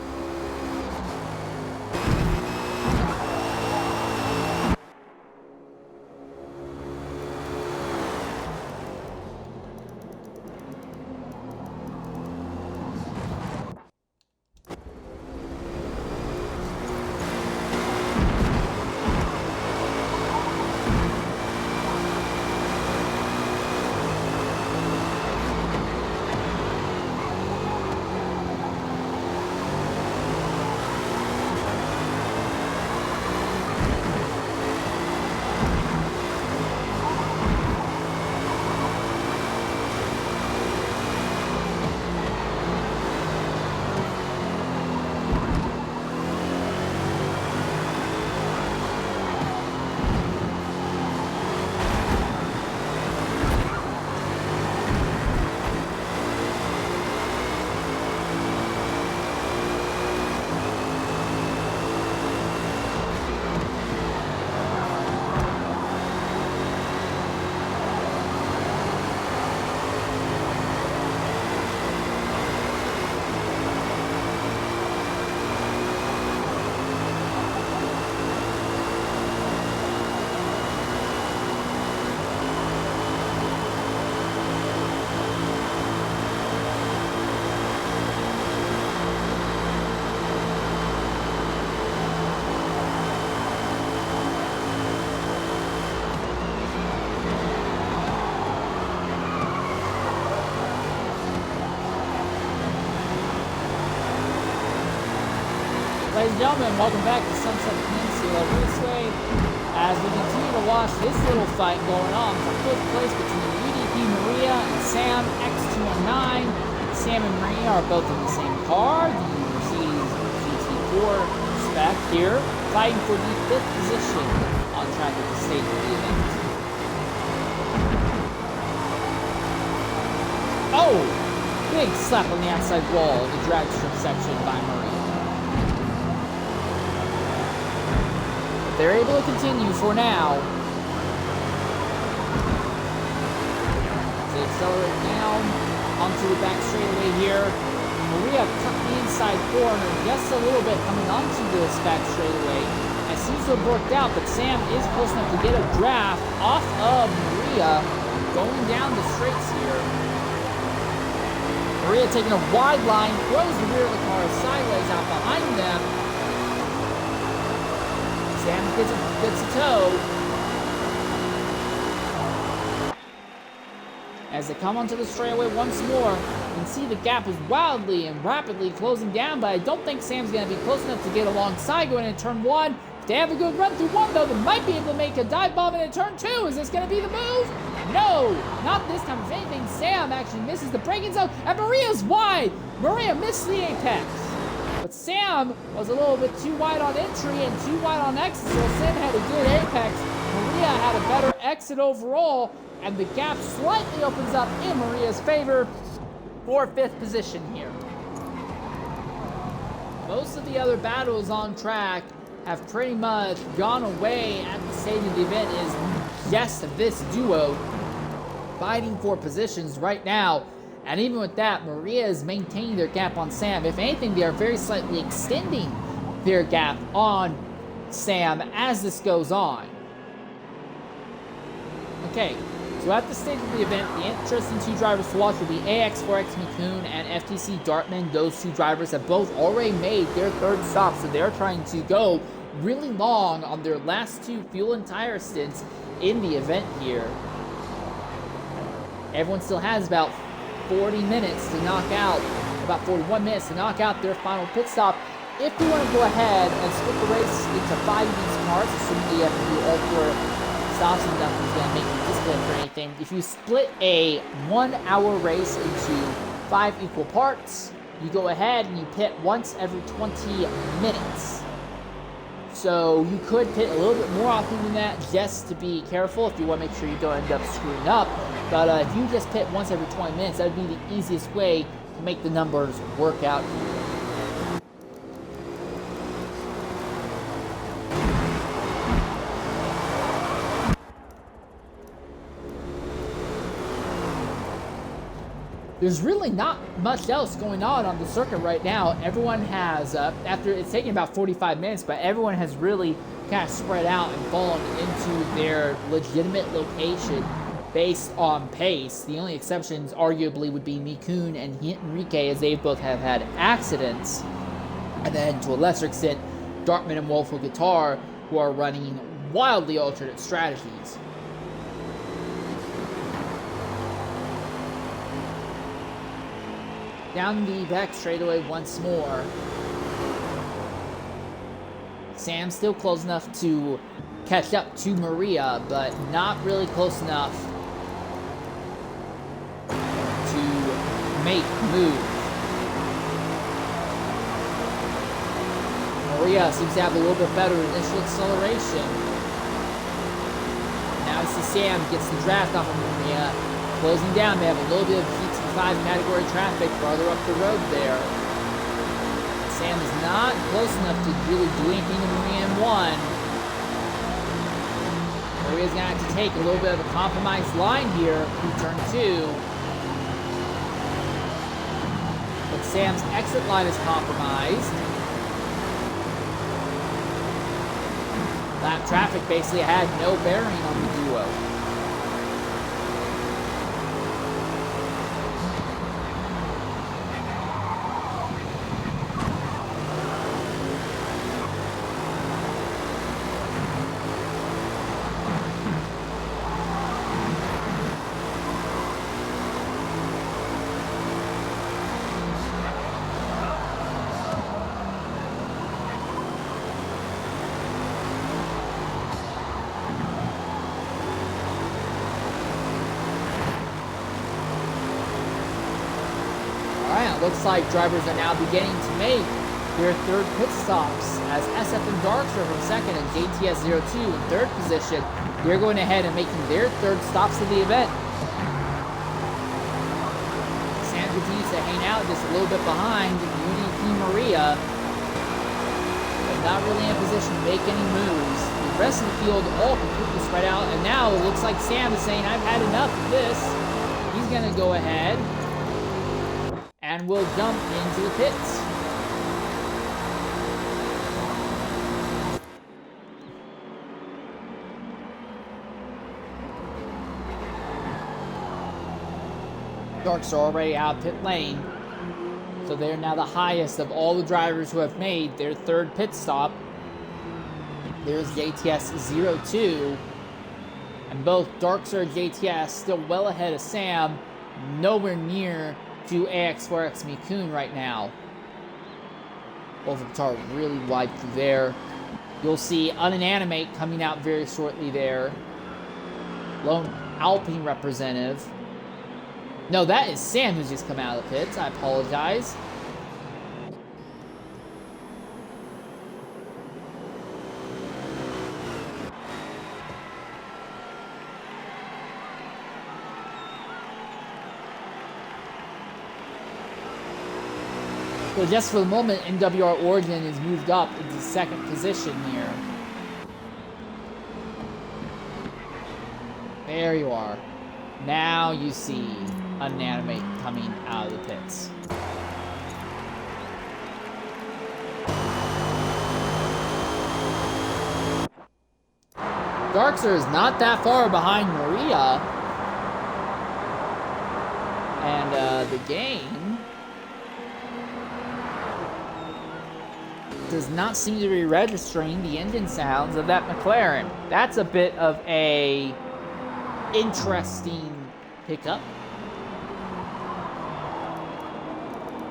Ladies and gentlemen, welcome back to Sunset Peninsula Raceway as we continue to watch this little fight going on for fifth place between UDP Maria and Sam X219. Sam and Maria are both in the same car, the Mercedes GT4 spec here, fighting for the fifth position on track at the stage of the event. Oh! Big slap on the outside wall in the drag strip section by Maria. But they're able to continue for now. They accelerate down onto the back straightaway here. Maria cut the inside corner just a little bit coming onto this back straightaway. It seems to have worked out, but Sam is close enough to get a draft off of Maria going down the straights here. Maria taking a wide line, throws the rear of the car sideways out behind them. Sam gets a tow. As they come onto the straightaway once more, you can see the gap is wildly and rapidly closing down, but I don't think Sam's going to be close enough to get alongside going into turn one. If they have a good run through one, though, they might be able to make a dive bomb in turn two. Is this going to be the move? No, not this time. If anything, Sam actually misses the braking zone, and Maria's wide. Maria missed the apex. But Sam was a little bit too wide on entry and too wide on exit, so Sam had a good apex. Maria had a better exit overall, and the gap slightly opens up in Maria's favor for fifth position here. Most of the other battles on track have pretty much gone away at the stage of the event is just this duo fighting for positions right now. And even with that, Maria is maintaining their gap on Sam. If anything, they are very slightly extending their gap on Sam as this goes on. Okay, so at the stage of the event, the interesting two drivers to watch will be AX4X Mikun and FTC Dartman. Those two drivers have both already made their third stop, so they're trying to go really long on their last two fuel and tire stints in the event here. Everyone still has about 40 minutes to knock out, about 41 minutes to knock out their final pit stop. If you want to go ahead and split the race into 5 of these cars, assuming you have to do all 4 stops and nothing's going to make you disconnect or anything, if you split a 1-hour race into 5 equal parts, you go ahead and you pit once every 20 minutes. So you could pit a little bit more often than that just to be careful if you want to make sure you don't end up screwing up. But if you just pit once every 20 minutes, that would be the easiest way to make the numbers work out here. There's really not much else going on the circuit right now. Everyone has, after it's taken about 45 minutes, but everyone has really kind of spread out and fallen into their legitimate location based on pace. The only exceptions arguably would be Mikun and Enrique, as they both have had accidents. And then to a lesser extent, Dartman and Wolfo Guitar, who are running wildly alternate strategies. Down the back straightaway once more. Sam's still close enough to catch up to Maria, but not really close enough to make moves. Maria seems to have a little bit better initial acceleration. Now it's Sam gets the draft off of Maria. Closing down, they have a little bit of GT5 category traffic farther up the road there. Sam is not close enough to really do anything to Maria in one. Maria's going to have to take a little bit of a compromised line here through turn 2. But Sam's exit line is compromised. Lap traffic basically had no bearing on the duo. looks like drivers are now beginning to make their third pit stops as SF and Darkster from second and JTS02 in third position. They're going ahead and making their third stops of the event. Sam continues to hang out just a little bit behind UDP Maria, but not really in a position to make any moves. The rest of the field all completely spread out, and now it looks like Sam is saying, I've had enough of this. He's going to go ahead and will jump into the pits. Darks are already out of pit lane, so they're now the highest of all the drivers who have made their third pit stop. There's JTS 02, and both Darkster and JTS still well ahead of Sam, nowhere near to AX4X Mikun right now. Both of are really wide through there. You'll see Unanimate coming out very shortly there. Lone Alpine representative. No, that is Sam who's just come out of the pits. I apologize. So just for the moment, NWR Oregon is moved up into second position here. There you are. Now you see Unanimate coming out of the pits. Darkster is not that far behind Maria. And the game does not seem to be registering the engine sounds of that McLaren. That's a bit of a interesting hiccup.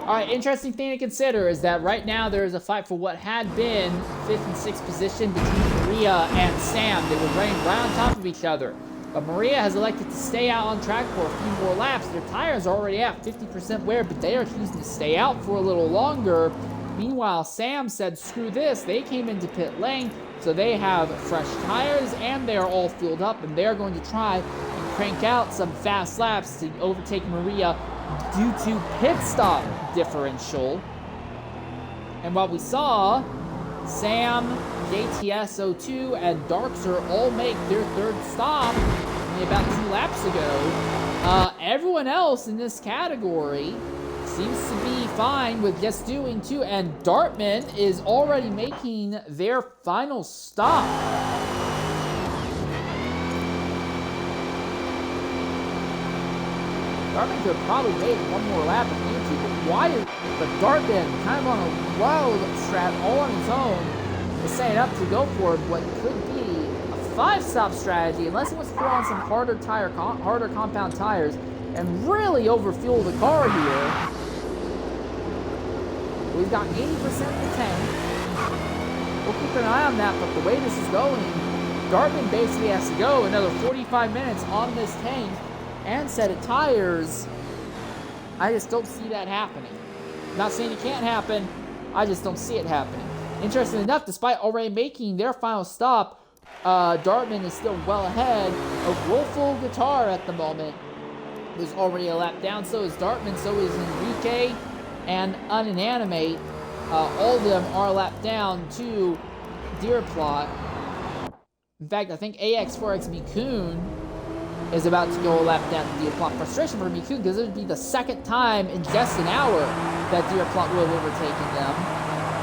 Alright, interesting thing to consider is that right now there is a fight for what had been 5th and 6th position between Maria and Sam. They were running right on top of each other. But Maria has elected to stay out on track for a few more laps. Their tires are already at 50% wear, but they are choosing to stay out for a little longer. Meanwhile, Sam said, screw this. They came into pit lane, so they have fresh tires, and they are all fueled up, and they're going to try and crank out some fast laps to overtake Maria due to pit stop differential. And what we saw, Sam, JTS02, and Darkster all make their third stop only about 2 laps ago. Everyone else in this category seems to be fine with just doing 2, and Dartman is already making their final stop. Dartman could have probably made one more lap if needed to, but Dartman, kind of on a wild strat all on his own, is setting up to go for what could be a 5-stop strategy, unless he wants to throw on some harder compound tires and really overfuel the car here. We've got 80% of the tank. We'll keep an eye on that, but the way this is going, Dartman basically has to go another 45 minutes on this tank and set of tires. I just don't see that happening. I'm not saying it can't happen, I just don't see it happening. Interesting enough, despite already making their final stop, Dartman is still well ahead of Willful Guitar at the moment, who's already a lap down. So is Dartman, so is Enrique, and Unanimate. All of them are a lap down to Deerplot. In fact, I think AX4X Mikun is about to go a lap down to Deerplot. Frustration for Mikun, because it would be the second time in just an hour that Deerplot will have overtaken them.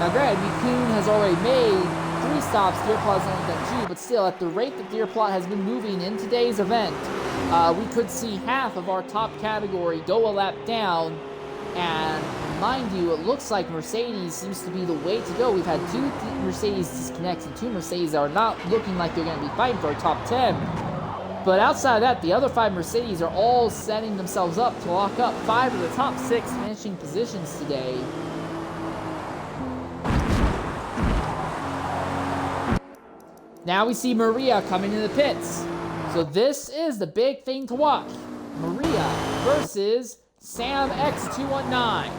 Now granted, Mikun has already made 3 stops, Deerplot has only done 2, but still, at the rate that Deerplot has been moving in today's event, we could see half of our top category go a lap down. And mind you, it looks like Mercedes seems to be the way to go. We've had 2 Mercedes disconnects and 2 Mercedes that are not looking like they're going to be fighting for a top 10. But outside of that, the other 5 Mercedes are all setting themselves up to lock up 5 of the top 6 finishing positions today. Now we see Maria coming in the pits. So this is the big thing to watch. Maria versus Sam X219.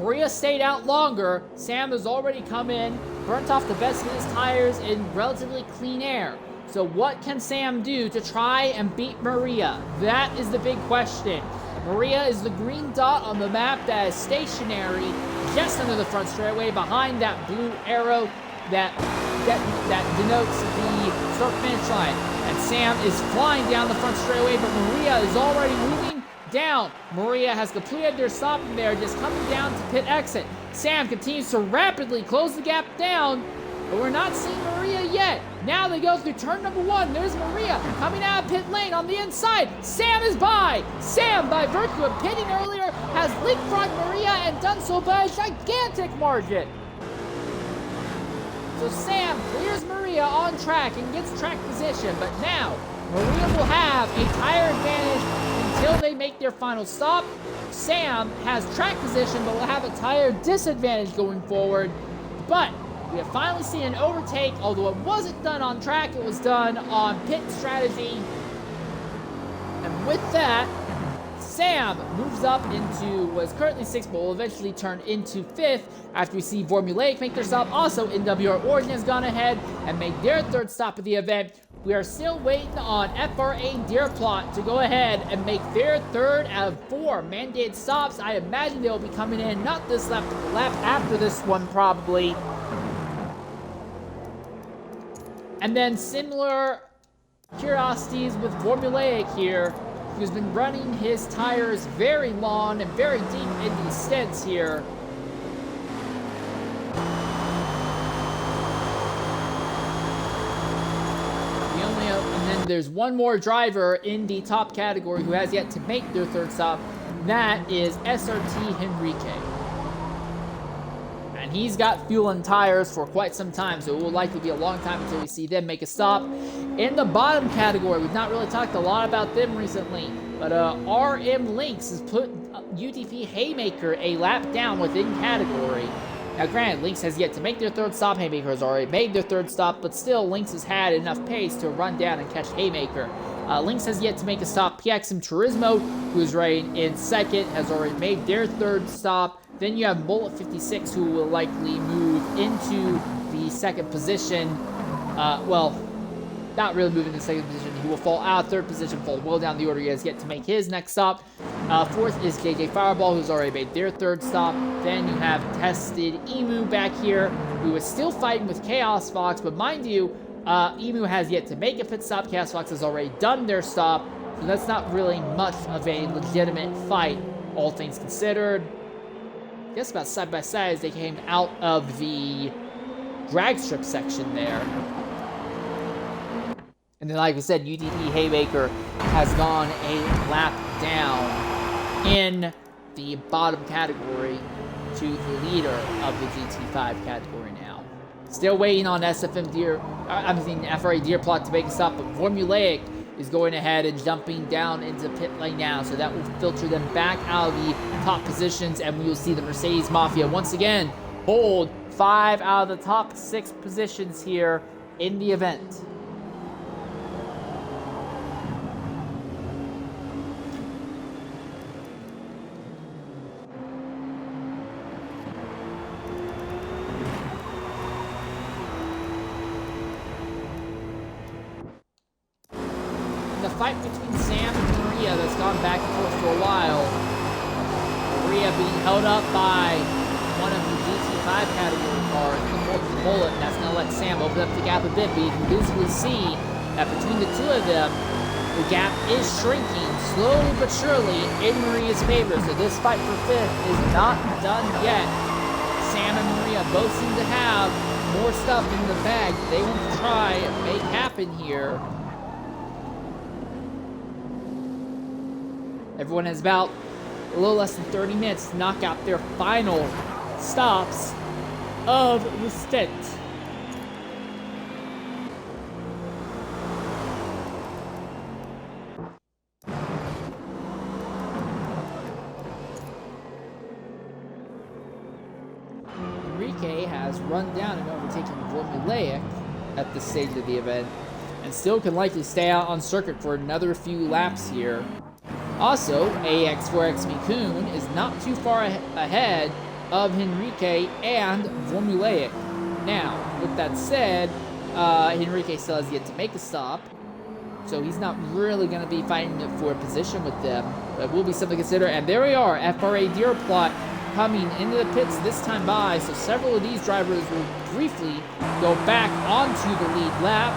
Maria stayed out longer. Sam has already come in, burnt off the best of his tires in relatively clean air. So what can Sam do to try and beat Maria? That is the big question. Maria is the green dot on the map that is stationary just under the front straightaway behind that blue arrow that denotes the start finish line. And Sam is flying down the front straightaway, but Maria is already moving down. Maria has completed their stop and they're just coming down to pit exit. Sam continues to rapidly close the gap down, but we're not seeing Maria yet. Now they go through turn number 1. There's Maria coming out of pit lane on the inside. Sam is by. Sam, by virtue of pitting earlier, has leapfrogged Maria and done so by a gigantic margin. So Sam clears Maria on track and gets track position, but now Maria will have a tire advantage until they make their final stop. Sam has track position, but will have a tire disadvantage going forward. But we have finally seen an overtake, although it wasn't done on track, it was done on pit strategy. And with that, Sam moves up into what is currently 6th, but will eventually turn into 5th after we see Formulaic make their stop. Also, NWR Origin has gone ahead and made their 3rd stop of the event. We are still waiting on FRA Deerplot to go ahead and make their 3rd out of 4 mandated stops. I imagine they'll be coming in, not this lap, but the lap after this one probably. And then similar curiosities with Formulaic here, who's been running his tires very long and very deep in these stints here. And then there's one more driver in the top category who has yet to make their 3rd stop. That is SRT Henrique. And he's got fuel and tires for quite some time, so it will likely be a long time until we see them make a stop. In the bottom category, we've not really talked a lot about them recently, but RM Lynx has put UTP Haymaker a lap down within category. Now granted, Lynx has yet to make their 3rd stop. Haymaker has already made their 3rd stop, but still Lynx has had enough pace to run down and catch Haymaker. Lynx has yet to make a stop. PXM Turismo, who is riding in 2nd, has already made their 3rd stop. Then you have Bullet 56, who will likely move into the 2nd position. Well, not really moving to 2nd position. He will fall out of 3rd position, fall well down the order. He has yet to make his next stop. 4th is JJ Fireball, who's already made their 3rd stop. Then you have Tested Emu back here, who is still fighting with Chaos Fox, but mind you, Emu has yet to make a pit stop. Chaos Fox has already done their stop, so that's not really much of a legitimate fight, all things considered. I guess about side by side as they came out of the drag strip section there. And then, like I said, UTP Haymaker has gone a lap down in the bottom category to the leader of the GT5 category now. Still waiting on SFM FRA Deerplot to make a stop, but Formulaic is going ahead and jumping down into pit lane now, so that will filter them back out of the top positions, and we will see the Mercedes Mafia once again hold 5 out of the top 6 positions here in the event. The fight between Sam and Maria that's gone back and forth for a while. Maria being held up by one of the GT5 category cars, the Bullet, and that's going to let Sam open up the gap a bit, but you can visibly see that between the two of them, the gap is shrinking slowly but surely in Maria's favor. So this fight for 5th is not done yet. Sam and Maria both seem to have more stuff in the bag that they want to try and make happen here. Everyone has about a little less than 30 minutes to knock out their final stops of the stint. Enrique has run down and overtaken Formulaic at this stage of the event, and still can likely stay out on circuit for another few laps here. Also, AX4X Mikun is not too far ahead of Henrique and Formulaic. Now, with that said, Henrique still has yet to make a stop, so he's not really going to be fighting for a position with them. But will be something to consider. And there we are, FRA Deer Plot coming into the pits this time by, so several of these drivers will briefly go back onto the lead lap.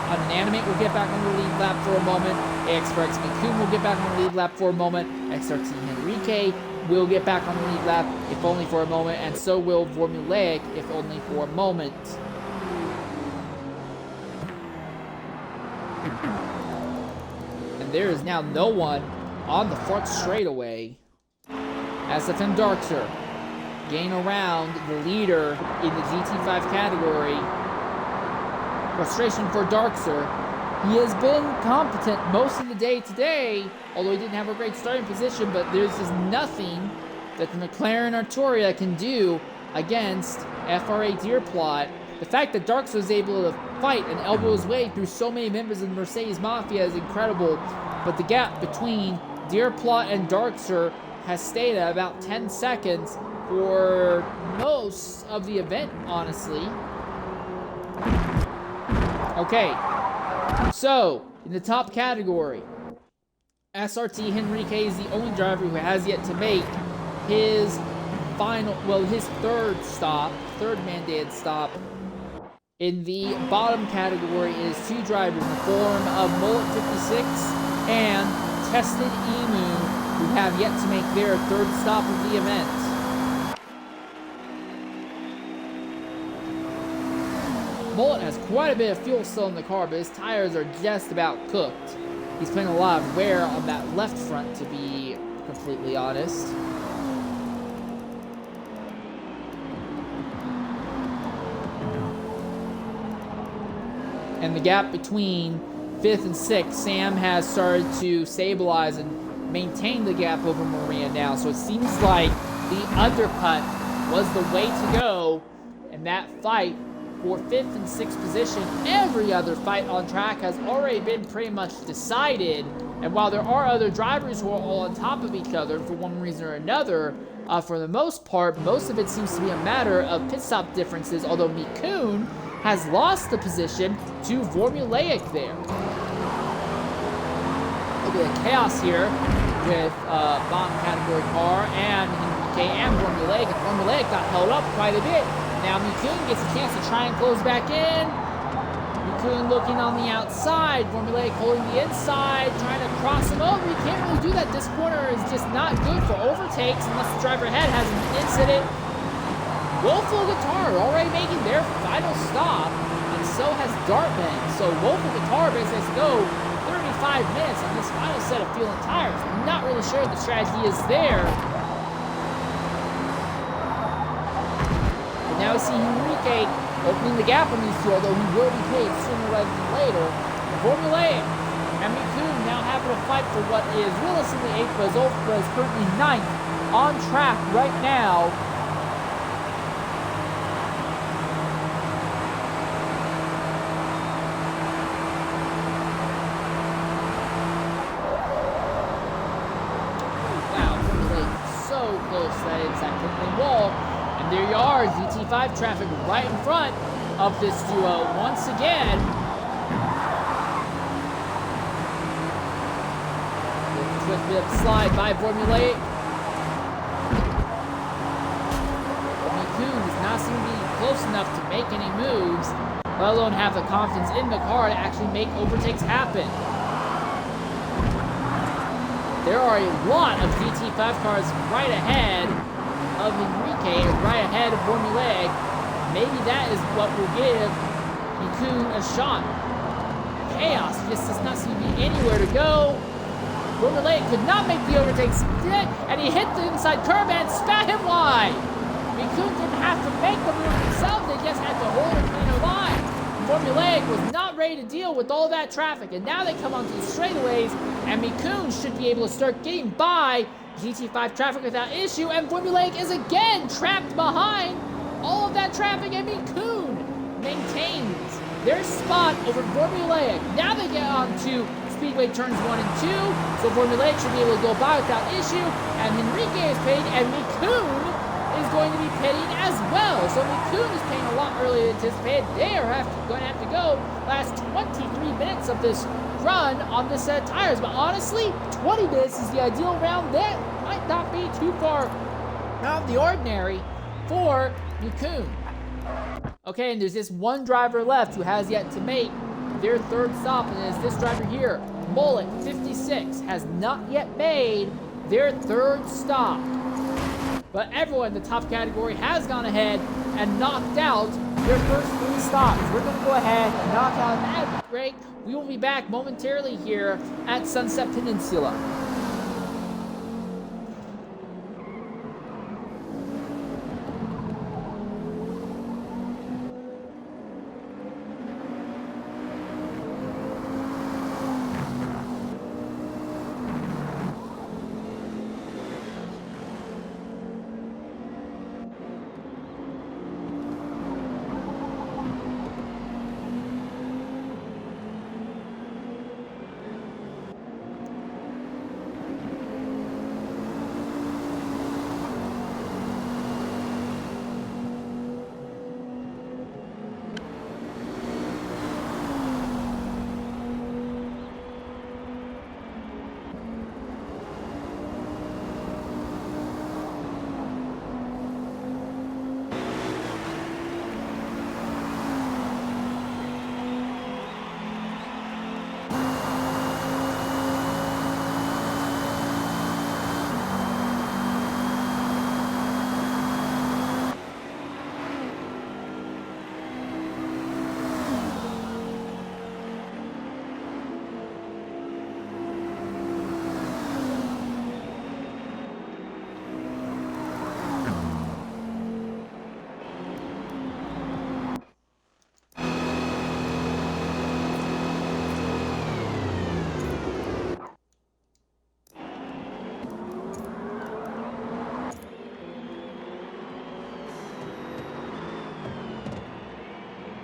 Unanimate will get back on the lead lap for a moment. AX4X McCoon will get back on the lead lap for a moment. XRT Henrique will get back on the lead lap, if only for a moment, and so will Formulaic, if only for a moment. And there is now no one on the front straightaway. SFM Darkster gain around the leader in the GT5 category. Frustration for Darkster. He has been competent most of the day today, although he didn't have a great starting position, but there's just nothing that the McLaren or TORA can do against FRA Deer Plot. The fact that Darkster was able to fight and elbow his way through so many members of the Mercedes Mafia is incredible, but the gap between Deer Plot and Darkster has stayed at about 10 seconds for most of the event, honestly. Okay, so in the top category, SRT Henrique is the only driver who has yet to make his his third mandated stop. In the bottom category is two drivers in the form of Mullet56 and Tested Emu, who have yet to make their third stop of the event. Mullet has quite a bit of fuel still in the car, but his tires are just about cooked. He's putting a lot of wear on that left front, to be completely honest. And the gap between 5th and 6th, Sam has started to stabilize and maintain the gap over Maria now. So it seems like the undercut was the way to go in that fight for 5th and 6th position. Every other fight on track has already been pretty much decided. And while there are other drivers who are all on top of each other for one reason or another, for the most part, most of it seems to be a matter of pit stop differences, although Mikun has lost the position to Formulaic there. A bit of chaos here with bottom category car and Henrique and Formulaic. And Formulaic got held up quite a bit. Now Mikun gets a chance to try and close back in. Mikun looking on the outside. Formulaic holding the inside, trying to cross him over. You can't really do that. This corner is just not good for overtakes unless the driver ahead has an incident. Woeful Guitar already making their final stop, and so has Dartman. So Woeful Guitar basically has to go 35 minutes on this final set of fuel and tires. I'm not really sure the strategy is there. But now we see Henrique opening the gap on these two, although he will be paid sooner rather than later. Formulaic and Mikun now having to fight for what is realistically 8th, but is currently 9th on track right now. Wall, and there you are, GT5 traffic right in front of this duo once again. Twist bit of slide by Formulaic. Mikun does not seem to be close enough to make any moves, let alone have the confidence in the car to actually make overtakes happen. There are a lot of GT5 cars right ahead of Henrique, right ahead of Formulaic. Maybe that is what will give Mikun a shot. Chaos just does not seem to be anywhere to go. Formulaic could not make the overtakes, and he hit the inside curb and spat him wide. Mikun didn't have to make the move himself, they just had to hold a cleaner line. Formulaic was not ready to deal with all that traffic, and now they come onto the straightaways, and Mikun should be able to start getting by GT5 traffic without issue, and Formulaic is again trapped behind all of that traffic, and Mikun maintains their spot over Formulaic. Now they get on to Speedway turns 1 and 2, so Formulaic should be able to go by without issue, and Henrique is paid, and Mikun is is going to be pitting as well. So McCune is pitting a lot earlier than anticipated. They are going to have to go last 23 minutes of this run on this set of tires. But honestly, 20 minutes is the ideal round. That might not be too far out of the ordinary for McCune. Okay, and there's this one driver left who has yet to make their third stop, and it's this driver here, Mullet, 56, has not yet made their third stop. But everyone in the top category has gone ahead and knocked out their first 3 stops. We're going to go ahead and knock out that break. We will be back momentarily here at Sunset Peninsula.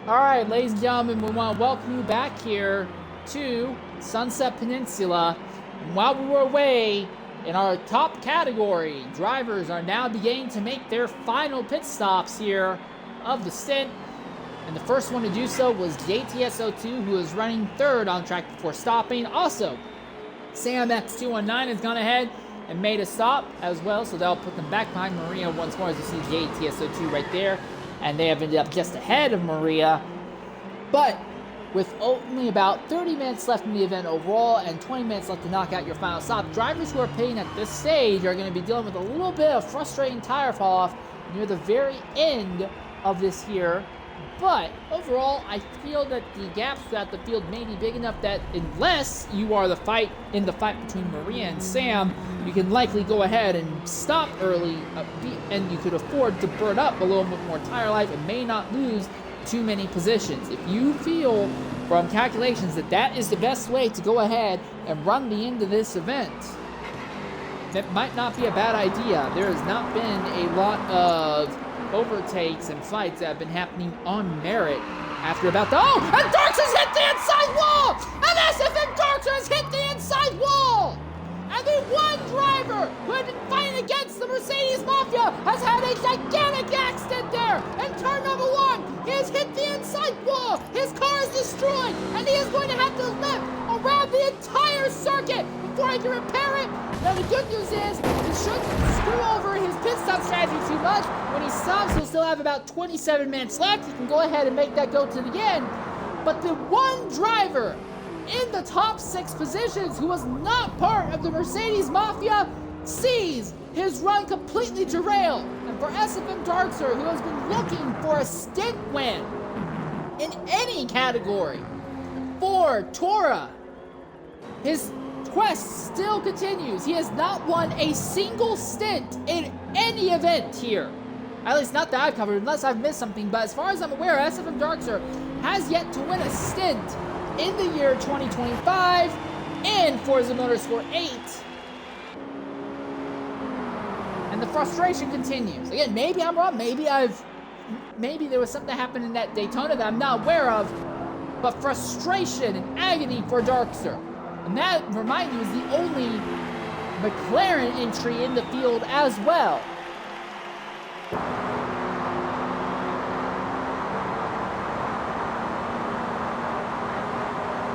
All right, ladies and gentlemen, we want to welcome you back here to Sunset Peninsula. And while we were away in our top category, drivers are now beginning to make their final pit stops here of the stint. And the first one to do so was JTSO2, who is running third on track before stopping. Also, Sam X219 has gone ahead and made a stop as well, so that'll put them back behind Maria once more, as you see JTSO2 right there. And they have ended up just ahead of Maria. But with only about 30 minutes left in the event overall and 20 minutes left to knock out your final stop, drivers who are pitting at this stage are going to be dealing with a little bit of frustrating tire fall off near the very end of this here. But overall, I feel that the gaps throughout the field may be big enough that unless you are in the fight between Maria and Sam, you can likely go ahead and stop early, and you could afford to burn up a little bit more tire life and may not lose too many positions. If you feel from calculations that that is the best way to go ahead and run the end of this event, that might not be a bad idea. There has not been a lot of overtakes and fights that have been happening on merit after about the... Oh! And Darks has hit the inside wall! And SFM Darks has hit the inside wall! And the one driver who had been fighting against the Mercedes Mafia has had a gigantic accident there! In turn number 1, he has hit the inside wall! His car is destroyed! And he is going to have to limp around the entire circuit before I can repair it! Now the good news is, he shouldn't screw over his pit stop strategy too much. When he stops, he'll still have about 27 minutes left. He can go ahead and make that go to the end. But the one driver in the top 6 positions who was not part of the Mercedes Mafia sees his run completely derail. And for SFM Darkser, who has been looking for a stint win in any category for TORA, his quest still continues. He has not won a single stint in any event here. At least not that I've covered, unless I've missed something. But as far as I'm aware, SFM Darkser has yet to win a stint in the year 2025 in Forza Motorsport 8. And the frustration continues. Again, maybe I'm wrong. Maybe there was something that happened in that Daytona that I'm not aware of. But frustration and agony for Darkser. And that, remind you, is the only McLaren entry in the field as well.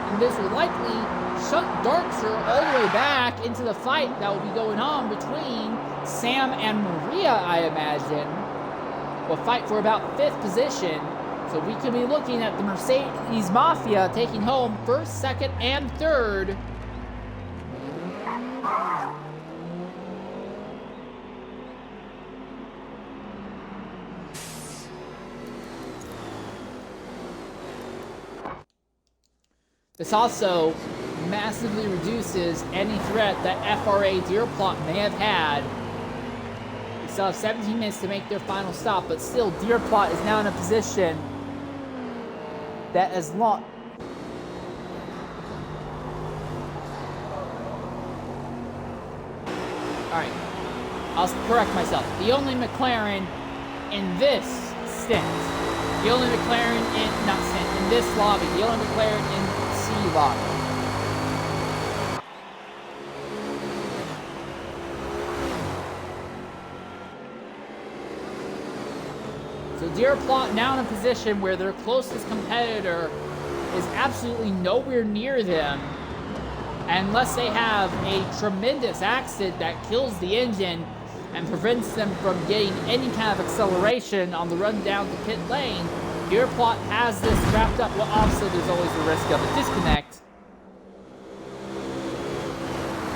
and this will likely shut Darkster all the way back into the fight that will be going on between Sam and Maria, I imagine. Will fight for about 5th position. So we could be looking at the Mercedes Mafia taking home 1st, 2nd, and 3rd. This also massively reduces any threat that FRA Deerplot may have had. They still have 17 minutes to make their final stop, but still Deerplot is now in a position that as long... Alright, I'll correct myself. The only McLaren in this stint, the only McLaren in, not stint, in this lobby, the only McLaren in C lobby. So Deerplot now in a position where their closest competitor is absolutely nowhere near them, unless they have a tremendous accident that kills the engine and prevents them from getting any kind of acceleration on the run down to pit lane. Deerplot has this wrapped up. Well, obviously there's always the risk of a disconnect.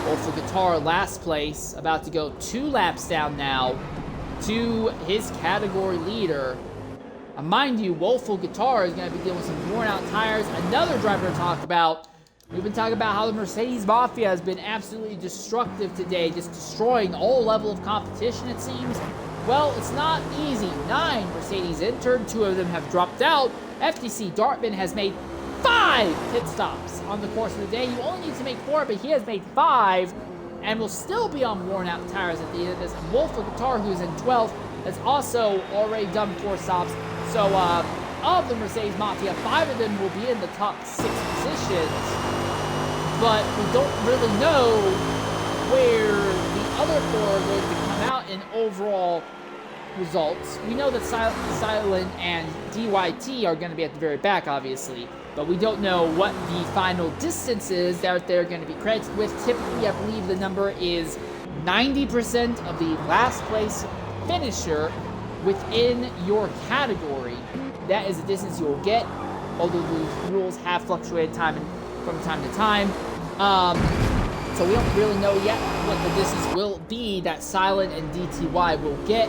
Wolf of Guitar, last place, about to go 2 laps down now to his category leader. Mind you, Woeful Guitar is going to be dealing with some worn out tires. Another driver to talk about. We've been talking about how the Mercedes Mafia has been absolutely destructive today, just destroying all level of competition, it seems. Well, it's not easy. 9 Mercedes entered, 2 of them have dropped out. FTC Dartman has made 5 pit stops on the course of the day. You only need to make 4, but he has made 5, and will still be on worn out tires at the end of this. Wolf of Guitar, who's in 12th, has also already done 4 stops. So, of the Mercedes Mafia, 5 of them will be in the top 6 positions. But we don't really know where the other 4 are going to come out in overall results. We know that Silent and DYT are going to be at the very back, obviously. But we don't know what the final distance is that they're going to be credited with. Typically, I believe the number is 90% of the last place finisher within your category. That is the distance you will get, although the rules have fluctuated from time to time. So we don't really know yet what the distance will be that Silent and DTY will get.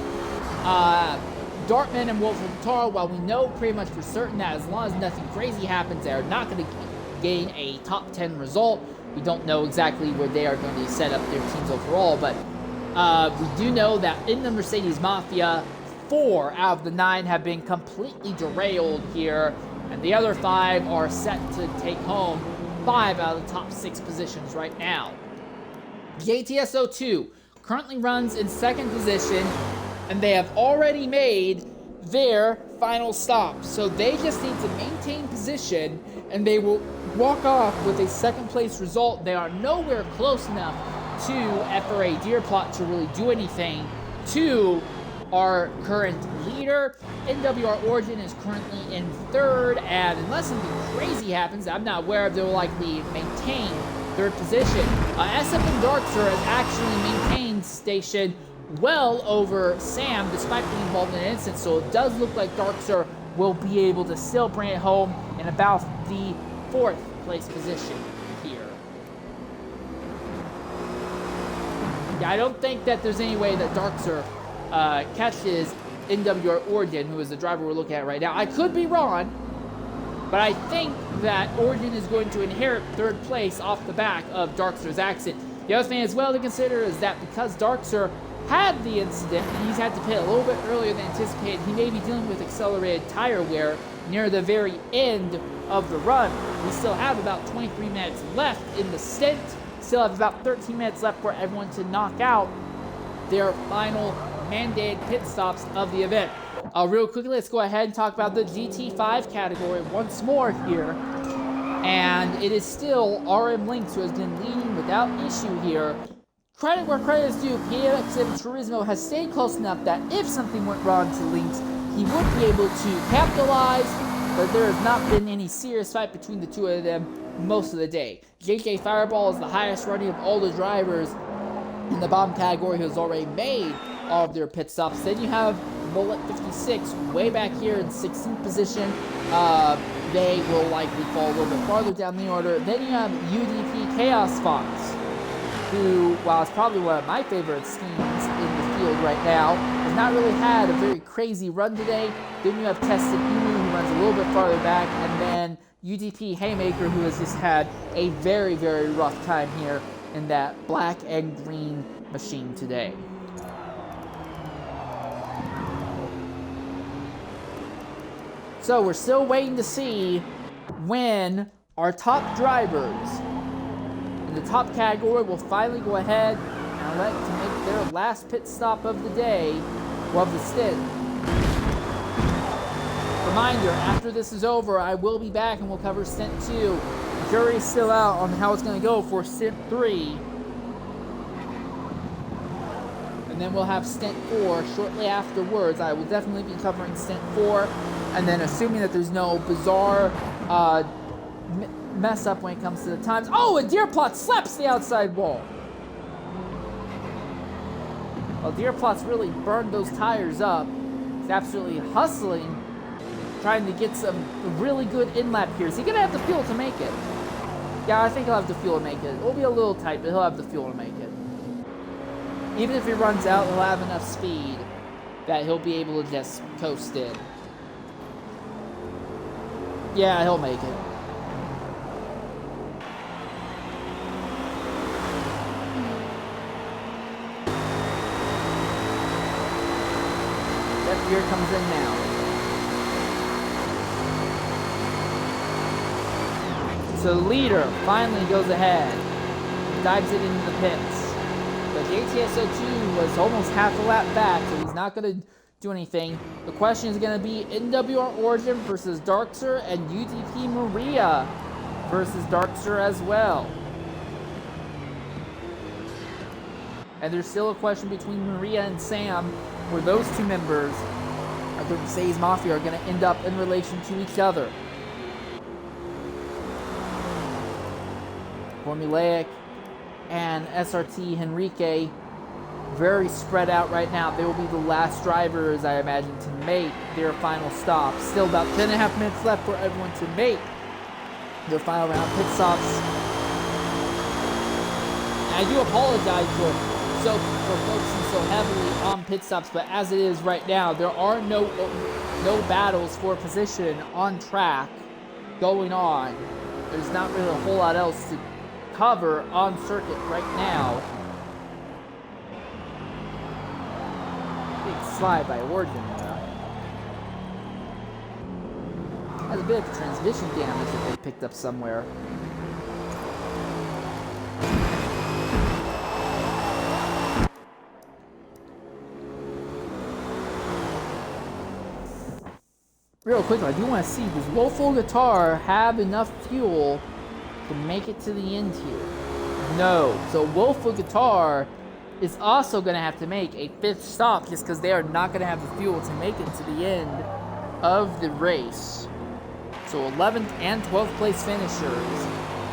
Dartman and Wolf of Guitar, while we know pretty much for certain that as long as nothing crazy happens, they are not going to gain a top 10 result. We don't know exactly where they are going to set up their teams overall, but we do know that in the Mercedes Mafia, 4 out of the 9 have been completely derailed here, and the other 5 are set to take home 5 out of the top 6 positions right now. The ATS-02 currently runs in 2nd position, and they have already made their final stop. So they just need to maintain position, and they will walk off with a 2nd place result. They are nowhere close enough to FRA Deerplot to really do anything to our current leader. NWR Origin is currently in 3rd, and unless something crazy happens that I'm not aware of, they will likely maintain 3rd position. SFM Darkster has actually maintained station well over Sam, despite being involved in an incident, so it does look like Darkster will be able to still bring it home in about the 4th place position here. Yeah, I don't think that there's any way that Darkster catches NWR Origin, who is the driver we're looking at right now. I could be wrong, but I think that Origin is going to inherit 3rd place off the back of Darkster's accident. The other thing as well to consider is that because Darkster had the incident, and he's had to pit a little bit earlier than anticipated, he may be dealing with accelerated tire wear near the very end of the run. We still have about 23 minutes left in the stint. Still have about 13 minutes left for everyone to knock out their final mandated pit stops of the event. Real quickly, let's go ahead and talk about the GT5 category once more here. And it is still RM Lynx who has been leading without issue here. Credit where credit is due, PMX Turismo has stayed close enough that if something went wrong to Lynx, he would be able to capitalize, but there has not been any serious fight between the 2 of them. most of the day. JJ Fireball is the highest running of all the drivers in the bottom category who has already made all of their pit stops. Then you have Bullet 56 way back here in 16th position. They will likely fall a little bit farther down the order. Then you have UDP Chaos Fox, who, while it's probably one of my favorite schemes in the field right now, has not really had a very crazy run today. Then you have Tested Emu, who runs a little bit farther back, and then UDP Haymaker, who has just had a very, very rough time here in that black and green machine today. So we're still waiting to see when our top drivers in the top category will finally go ahead and elect to make their last pit stop of the day, or of the stint. Reminder, after this is over, I will be back and we'll cover Stint 2. The jury is still out on how it's going to go for Stint 3. And then we'll have Stint 4 shortly afterwards. I will definitely be covering Stint 4. And then assuming that there's no bizarre mess up when it comes to the times. Oh, and Deerplot slaps the outside wall. Well, Deerplot's really burned those tires up. He's absolutely hustling, trying to get some really good in-lap here. Is he going to have the fuel to make it? Yeah, I think he'll have the fuel to make it. It'll be a little tight, but he'll have the fuel to make it. Even if he runs out, he'll have enough speed that he'll be able to just coast in. Yeah, he'll make it. That gear comes in now. So the leader finally goes ahead, dives it into the pits. But JTSO2 was almost half a lap back, so he's not going to do anything. The question is going to be NWR Origin versus Darkster and UDP Maria versus Darkster as well. And there's still a question between Maria and Sam, where those two members of the Mercedes Mafia are going to end up in relation to each other. Formulaic and SRT Henrique, very spread out right now. They will be the last drivers, I imagine, to make their final stop. Still about 10.5 minutes left for everyone to make their final round pit stops. And I do apologize for focusing so heavily on pit stops, but as it is right now, there are no battles for position on track going on. There's not really a whole lot else to cover on circuit right now. Big slide by Origin there. Has a bit of transmission damage that they picked up somewhere. Real quick, I do want to see, does Wolfo Guitar have enough fuel to make it to the end here? No. So Wolfo Guitar is also going to have to make a 5th stop just because they are not going to have the fuel to make it to the end of the race. So 11th and 12th place finishers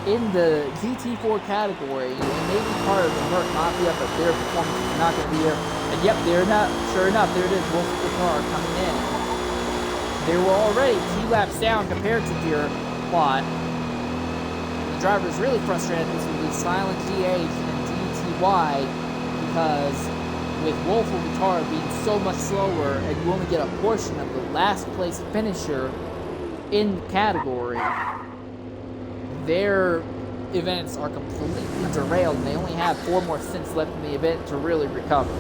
in the GT4 category, and maybe part of the Merc Mafia, but their performance is not going to be here. And yep, they're not. Sure enough, there it is, Wolfo Guitar coming in. They were already 2 laps down compared to Deerplot. The driver is really frustrated this with the Silent GH and DTY because with Wolfo Guitar being so much slower and you only get a portion of the last place finisher in the category, their events are completely derailed and they only have 4 more stints left in the event to really recover.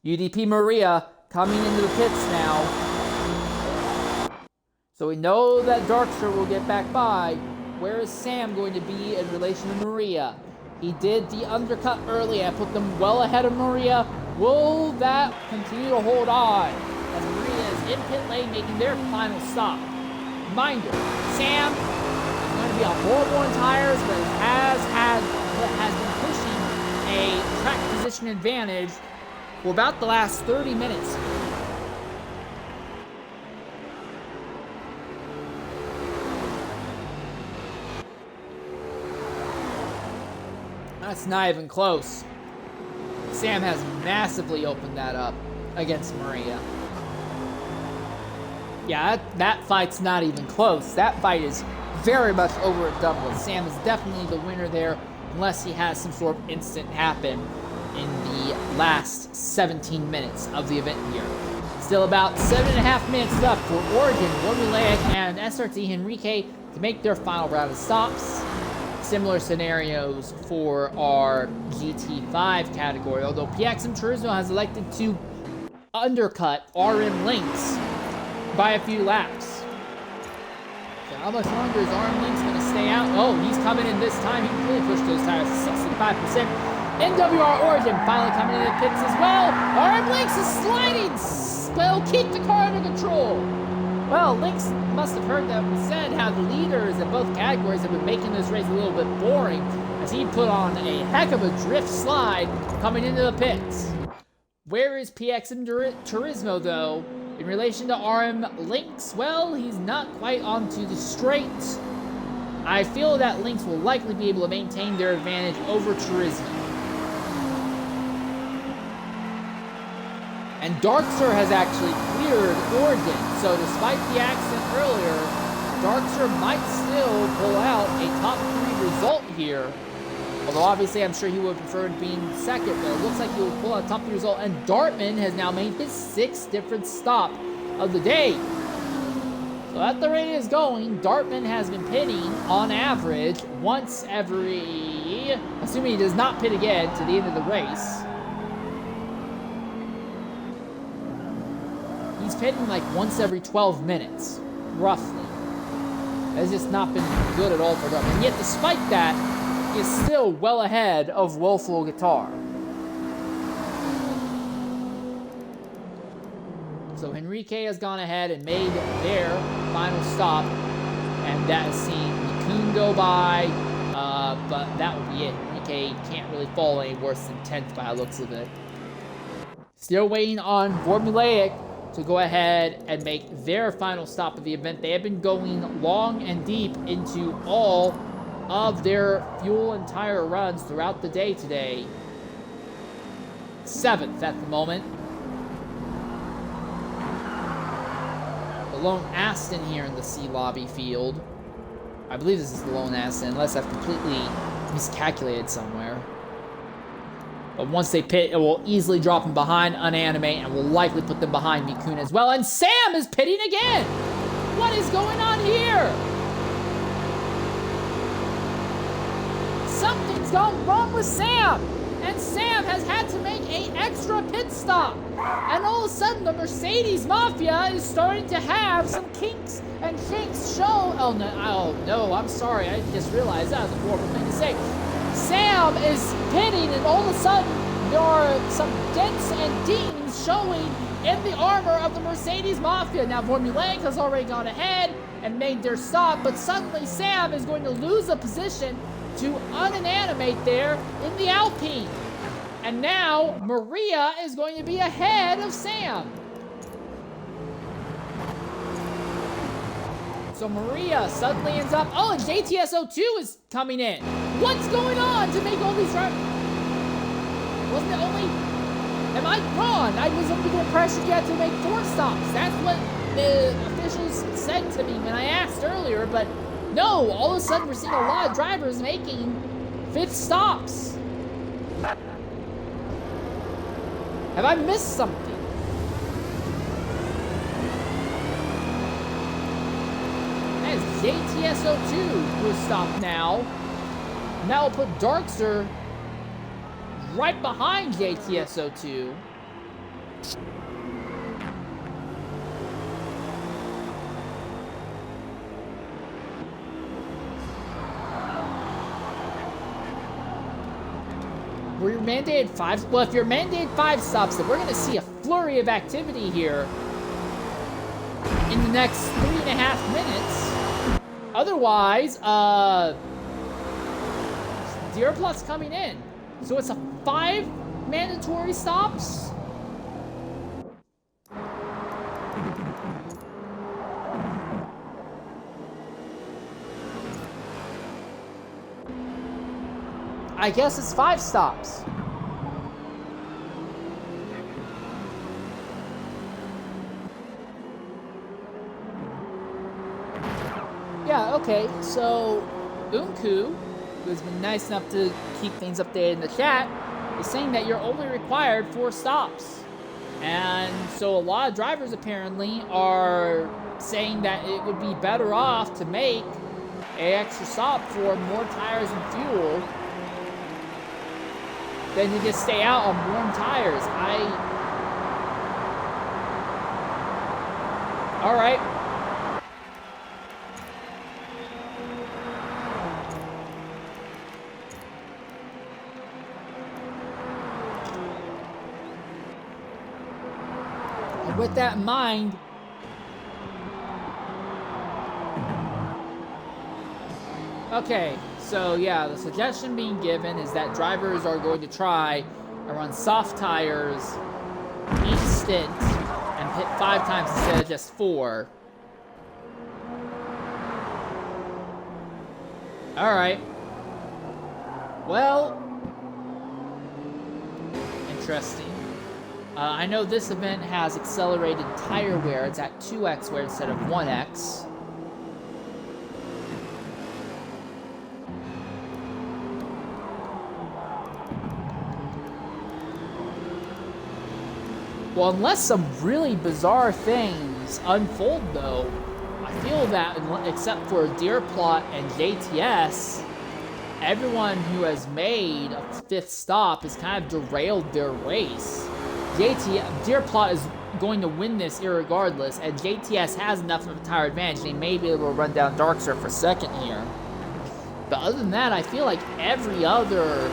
UDP Maria coming into the pits now. So we know that Darkster will get back by. Where is Sam going to be in relation to Maria? He did the undercut early. I put them well ahead of Maria. Will that continue to hold on as Maria is in pit lane making their final stop? Reminder, Sam is going to be on horrible on tires, but has been pushing a track position advantage for about the last 30 minutes. That's not even close. Sam has massively opened that up against Maria. Yeah, that fight's not even close. That fight is very much over and done with. Sam is definitely the winner there, unless he has some sort of instant happen in the last 17 minutes of the event here. Still about 7.5 minutes left for Oregon, Formulaic, and SRT Henrique to make their final round of stops. Similar scenarios for our GT5 category, although PXM Turismo has elected to undercut RM Lynx by a few laps. So how much longer is RM Lynx going to stay out? Oh, he's coming in this time. He really pushed those tires to 65%. NWR Origin finally coming into the pits as well. RM Lynx is sliding. Well, keep the car under control. Well, Lynx must have heard that we said how the leaders in both categories have been making this race a little bit boring, as he put on a heck of a drift slide coming into the pits. Where is PXM Turismo, though? In relation to RM Lynx, well, he's not quite onto the straight. I feel that Lynx will likely be able to maintain their advantage over Turismo. And Darkster has actually cleared Oregon, so despite the accident earlier, Darkster might still pull out a top 3 result here. Although obviously I'm sure he would have preferred being second, but it looks like he will pull out a top 3 result. And Dartman has now made his 6th different stop of the day. So at the rate it is going, Dartman has been pitting on average once every, assuming he does not pit again to the end of the race. He's pitting like once every 12 minutes, roughly. That's just not been good at all for Dartman. And yet, despite that, he is still well ahead of Woeful Guitar. So Henrique has gone ahead and made their final stop, and that has seen Mikun go by, but that would be it. Henrique can't really fall any worse than 10th by the looks of it. Still waiting on Formulaic to go ahead and make their final stop of the event. They have been going long and deep into all of their fuel and tire runs throughout the day today. 7th at the moment. The lone Aston here in the C Lobby field. I believe this is the lone Aston, unless I've completely miscalculated somewhere. But once they pit, it will easily drop them behind Unanimate and will likely put them behind Mikun as well. And Sam is pitting again! What is going on here? Something's gone wrong with Sam! And Sam has had to make an extra pit stop. And all of a sudden, the Mercedes Mafia is starting to have some kinks and shanks show. Oh no, I'm sorry. I just realized that was a horrible thing to say. Sam is pitting, and all of a sudden, there are some dents and dings showing in the armor of the Mercedes Mafia. Now, Formulaic has already gone ahead and made their stop, but suddenly Sam is going to lose a position to Unanimate there in the Alpine. And now, Maria is going to be ahead of Sam. So Maria suddenly ends up, oh, and JTSO2 is coming in. What's going on to make all these drivers? Wasn't it only, am I wrong? I was under the impression you had to make 4 stops. That's what the officials said to me when I asked earlier, but no, all of a sudden we're seeing a lot of drivers making 5th stops. Have I missed something? That is JTSO2 who has stopped now. And that will put Darkster right behind JTSO2. Were you mandated 5? Well, if you're mandated 5 stops, then we're going to see a flurry of activity here in the next 3.5 minutes. Otherwise, Deerplot's coming in. So it's a 5 mandatory stops. I guess it's 5 stops. Yeah, okay, so Unku, who has been nice enough to keep things updated in the chat, is saying that you're only required 4 stops. And so a lot of drivers apparently are saying that it would be better off to make an extra stop for more tires and fuel than to just stay out on warm tires. All right. And with that in mind, okay, so yeah, the suggestion being given is that drivers are going to try and run soft tires each stint and hit 5 times instead of just 4. Alright. Well, interesting. I know this event has accelerated tire wear. It's at 2x wear instead of 1x. Well, unless some really bizarre things unfold, though, I feel that, except for Deerplot and JTS, everyone who has made a 5th stop has kind of derailed their race. Deerplot is going to win this irregardless, and JTS has enough of a tire advantage. They may be able to run down Darkster for 2nd here. But other than that, I feel like every other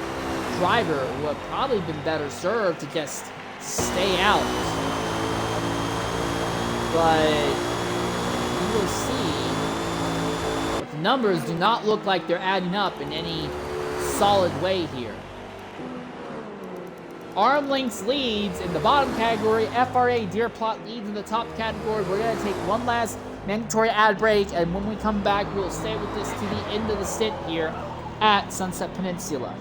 driver would have probably been better served to just stay out. But we will see. But the numbers do not look like they're adding up in any solid way here. Arm Links leads in the bottom category. FRA Deerplot leads in the top category. We're going to take one last mandatory ad break, and when we come back, we'll stay with this to the end of the stint here at Sunset Peninsula.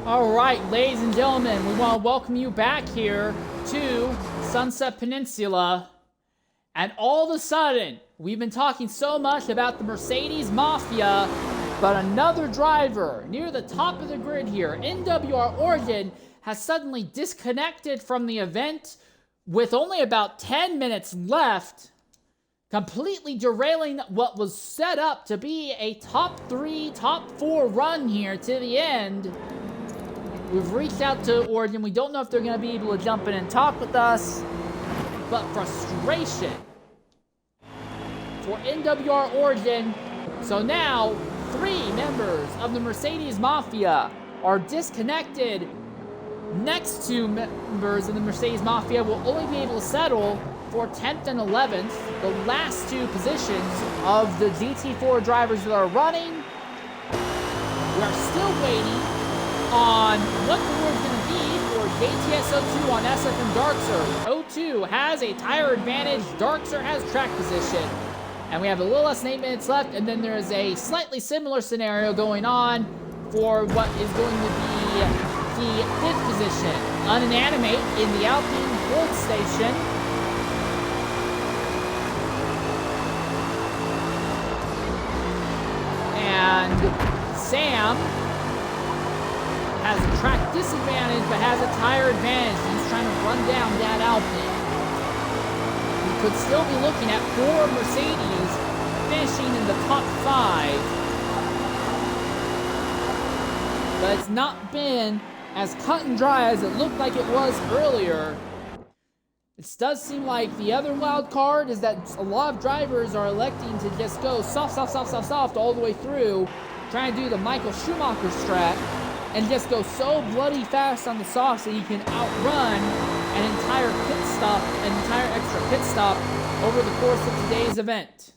All right, ladies and gentlemen, we want to welcome you back here to Sunset Peninsula. And all of a sudden, we've been talking so much about the Mercedes Mafia, but another driver near the top of the grid here, NWR Oregon, has suddenly disconnected from the event with only about 10 minutes left, completely derailing what was set up to be a top 3, top 4 run here to the end. We've reached out to Oregon. We don't know if they're going to be able to jump in and talk with us, but frustration for NWR Oregon. So now 3 members of the Mercedes Mafia are disconnected. Next 2 members of the Mercedes Mafia will only be able to settle for 10th and 11th, the last two positions of the GT4 drivers that are running. We are still waiting on what the word's going to be for JTS02 on SF and Darkser. 02 has a tire advantage, Darkser has track position. And we have a little less than 8 minutes left, and then there is a slightly similar scenario going on for what is going to be the 5th position. Unanimate in the Alpine Gold Station. And Sam has a track disadvantage, but has a tire advantage. He's trying to run down that Alpine. We could still be looking at 4 Mercedes finishing in the top 5. But it's not been as cut and dry as it looked like it was earlier. It does seem like the other wild card is that a lot of drivers are electing to just go soft all the way through, trying to do the Michael Schumacher strat, and just go so bloody fast on the softs that you can outrun an entire extra pit stop over the course of today's event.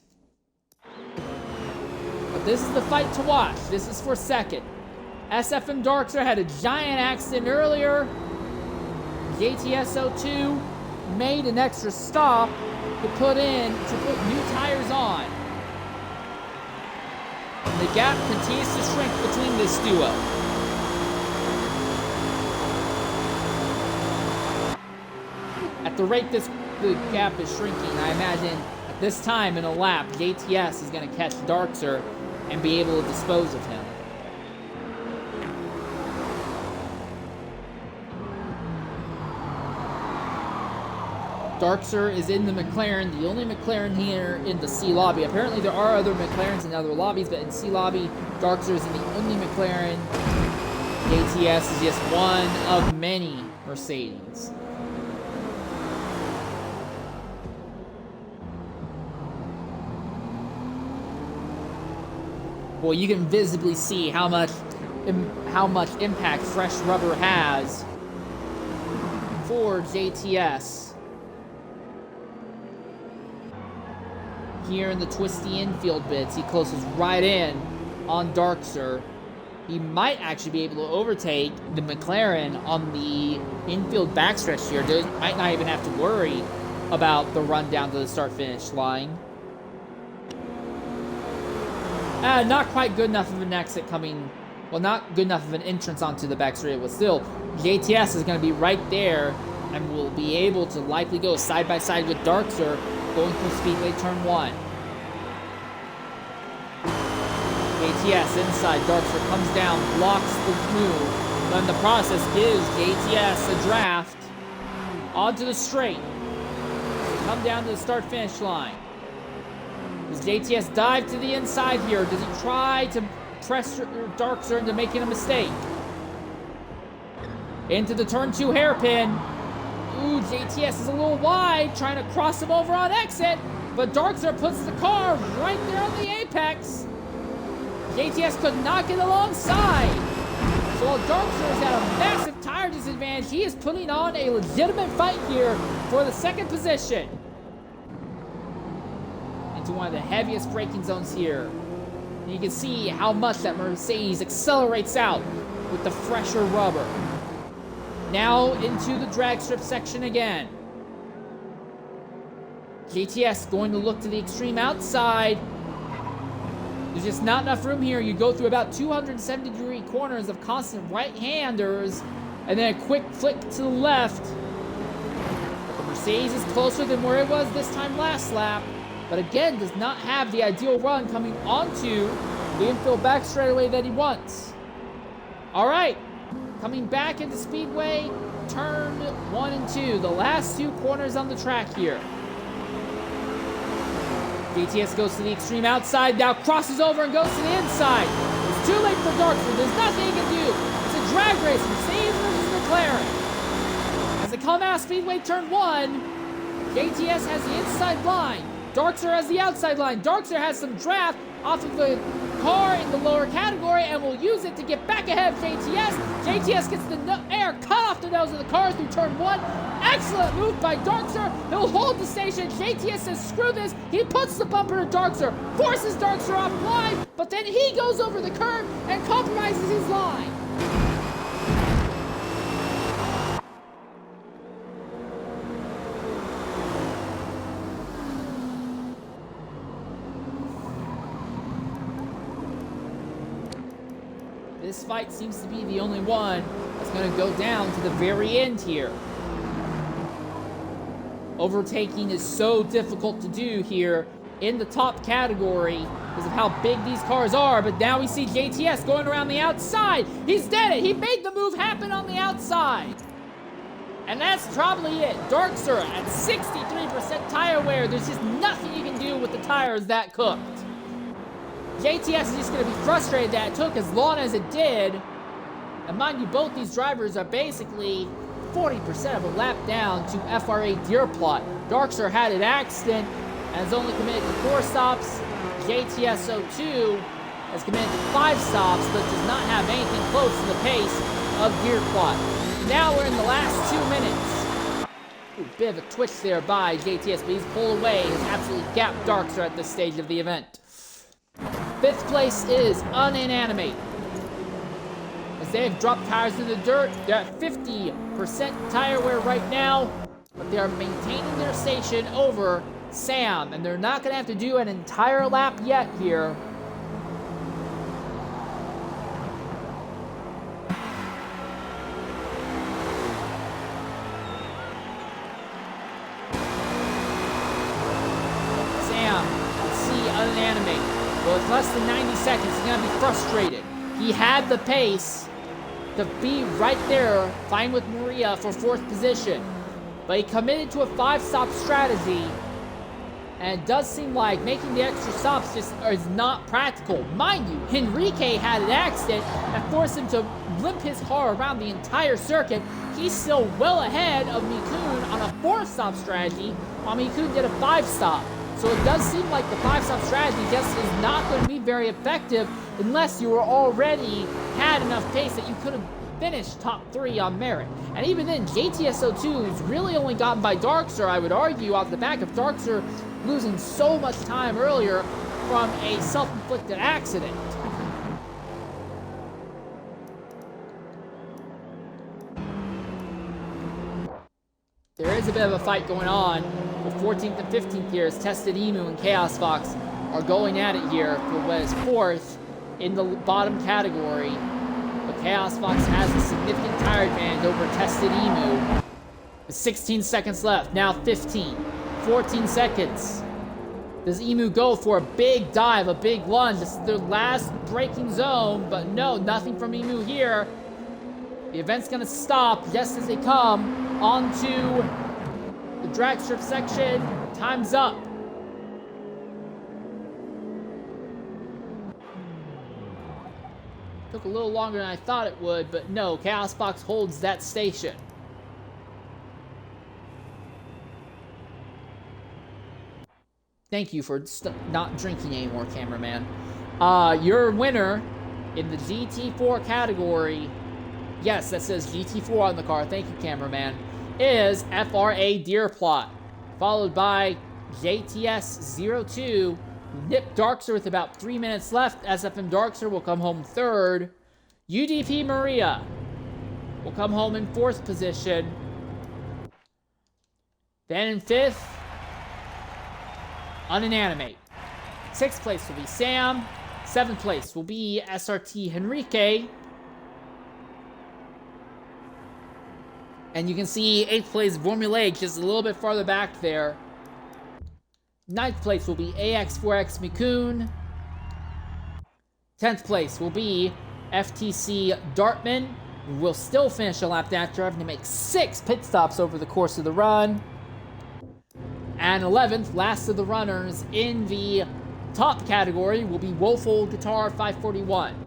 But this is the fight to watch. This is for second. SF and Darkser had a giant accident earlier. JTS02 made an extra stop to put new tires on. And the gap continues to shrink between this duo. At the rate the gap is shrinking, I imagine at this time in a lap, JTS is going to catch Darkser and be able to dispose of him. Darkser is in the McLaren, the only McLaren here in the C lobby. Apparently there are other McLarens in other lobbies, but in C lobby, Darkser is in the only McLaren. JTS is just one of many Mercedes. Well, you can visibly see how much impact fresh rubber has for JTS. Here in the twisty infield bits, he closes right in on Darkser. He might actually be able to overtake the McLaren on the infield backstretch here. Might not even have to worry about the run down to the start-finish line. Not quite good enough of an exit coming, well, not good enough of an entrance onto the back straight, but still, JTS is going to be right there and will be able to likely go side by side with Darkser going through Speedway Turn 1. JTS inside, Darkser comes down, blocks the move, but in the process gives JTS a draft onto the straight. Come down to the start-finish line. Does JTS dive to the inside here? Does he try to press Darkser into making a mistake? Into the turn 2 hairpin. Ooh, JTS is a little wide, trying to cross him over on exit, but Darkser puts the car right there on the apex. JTS could not get alongside. So while Darkser is at a massive tire disadvantage, he is putting on a legitimate fight here for the second position. Into one of the heaviest braking zones here. And you can see how much that Mercedes accelerates out with the fresher rubber. Now into the drag strip section again. JTS going to look to the extreme outside. There's just not enough room here. You go through about 270-degree corners of constant right-handers, and then a quick flick to the left. But the Mercedes is closer than where it was this time last lap, but again does not have the ideal run coming onto the infield back straightaway that he wants. All right, coming back into Speedway, turn 1 and 2, the last 2 corners on the track here. JTS goes to the extreme outside, now crosses over and goes to the inside. It's too late for Darkser. There's nothing he can do. It's a drag race, Mercedes versus McLaren. As they come out of Speedway turn 1, JTS has the inside line. Darkser has the outside line. Darkser has some draft off of the car in the lower category and will use it to get back ahead of JTS. JTS gets the air cut off the nose of the car through turn 1. Excellent move by Darkster. He'll hold the station. JTS says, screw this. He puts the bumper to Darkster, forces Darkster offline, but then he goes over the curb and compromises his line. This fight seems to be the only one that's going to go down to the very end here. Overtaking is so difficult to do here in the top category because of how big these cars are, but now we see JTS going around the outside. He's did it. He made the move happen on the outside. And that's probably it. Darkster at 63% tire wear. There's just nothing you can do with the tires that cooked. JTS is just going to be frustrated that it took as long as it did. And mind you, both these drivers are basically 40% of a lap down to FRA Deer Plot. Darkster had an accident and has only committed to 4 stops. JTS02 has committed to 5 stops, but does not have anything close to the pace of Deer Plot. Now we're in the last 2 minutes. Ooh, bit of a twitch there by JTS, but he's pulled away. He's absolutely gapped Darkster at this stage of the event. 5th place is Uninanimate. As they have dropped tires in the dirt, they're at 50% tire wear right now, but they are maintaining their station over Sam, and they're not going to have to do an entire lap yet here. Sam, let's see Uninanimate. Well, it's less than 90 seconds. He's going to be frustrated. He had the pace to be right there, fine with Maria for 4th position. But he committed to a 5-stop strategy, and it does seem like making the extra stops just is not practical. Mind you, Henrique had an accident that forced him to limp his car around the entire circuit. He's still well ahead of Mikun on a 4-stop strategy, while Mikun did a 5-stop. So it does seem like the 5-stop strategy just is not going to be very effective unless you were already had enough pace that you could have finished top 3 on merit. And even then, JTS02 is really only gotten by Darkster, I would argue, off the back of Darkster losing so much time earlier from a self-inflicted accident. There is a bit of a fight going on. The 14th and 15th here as Tested Emu and Chaos Fox are going at it here for what is 4th in the bottom category. But Chaos Fox has a significant tire advantage over Tested Emu. With 16 seconds left, now 15, 14 seconds. Does Emu go for a big dive, a big lunge? This is their last braking zone, but no, nothing from Emu here. The event's gonna stop just as they come onto the drag strip section. Time's up. Took a little longer than I thought it would, but no, Chaos Box holds that station. Thank you for not drinking anymore, cameraman. Your winner in the GT4 category, yes, that says GT4 on the car, thank you, cameraman, is FRA Deer Plot, followed by JTS02, Nip Darkster with about 3 minutes left. SFM Darkster will come home 3rd. UDP Maria will come home in 4th position. Then in 5th, Uninanimate. 6th place will be Sam. 7th place will be SRT Henrique. And you can see 8th place Formulaic just a little bit farther back there. 9th place will be AX4X Mikun. 10th place will be FTC Dartman, who will still finish a lap after having to make 6 pit stops over the course of the run. And 11th, last of the runners in the top category, will be Woeful Guitar 541.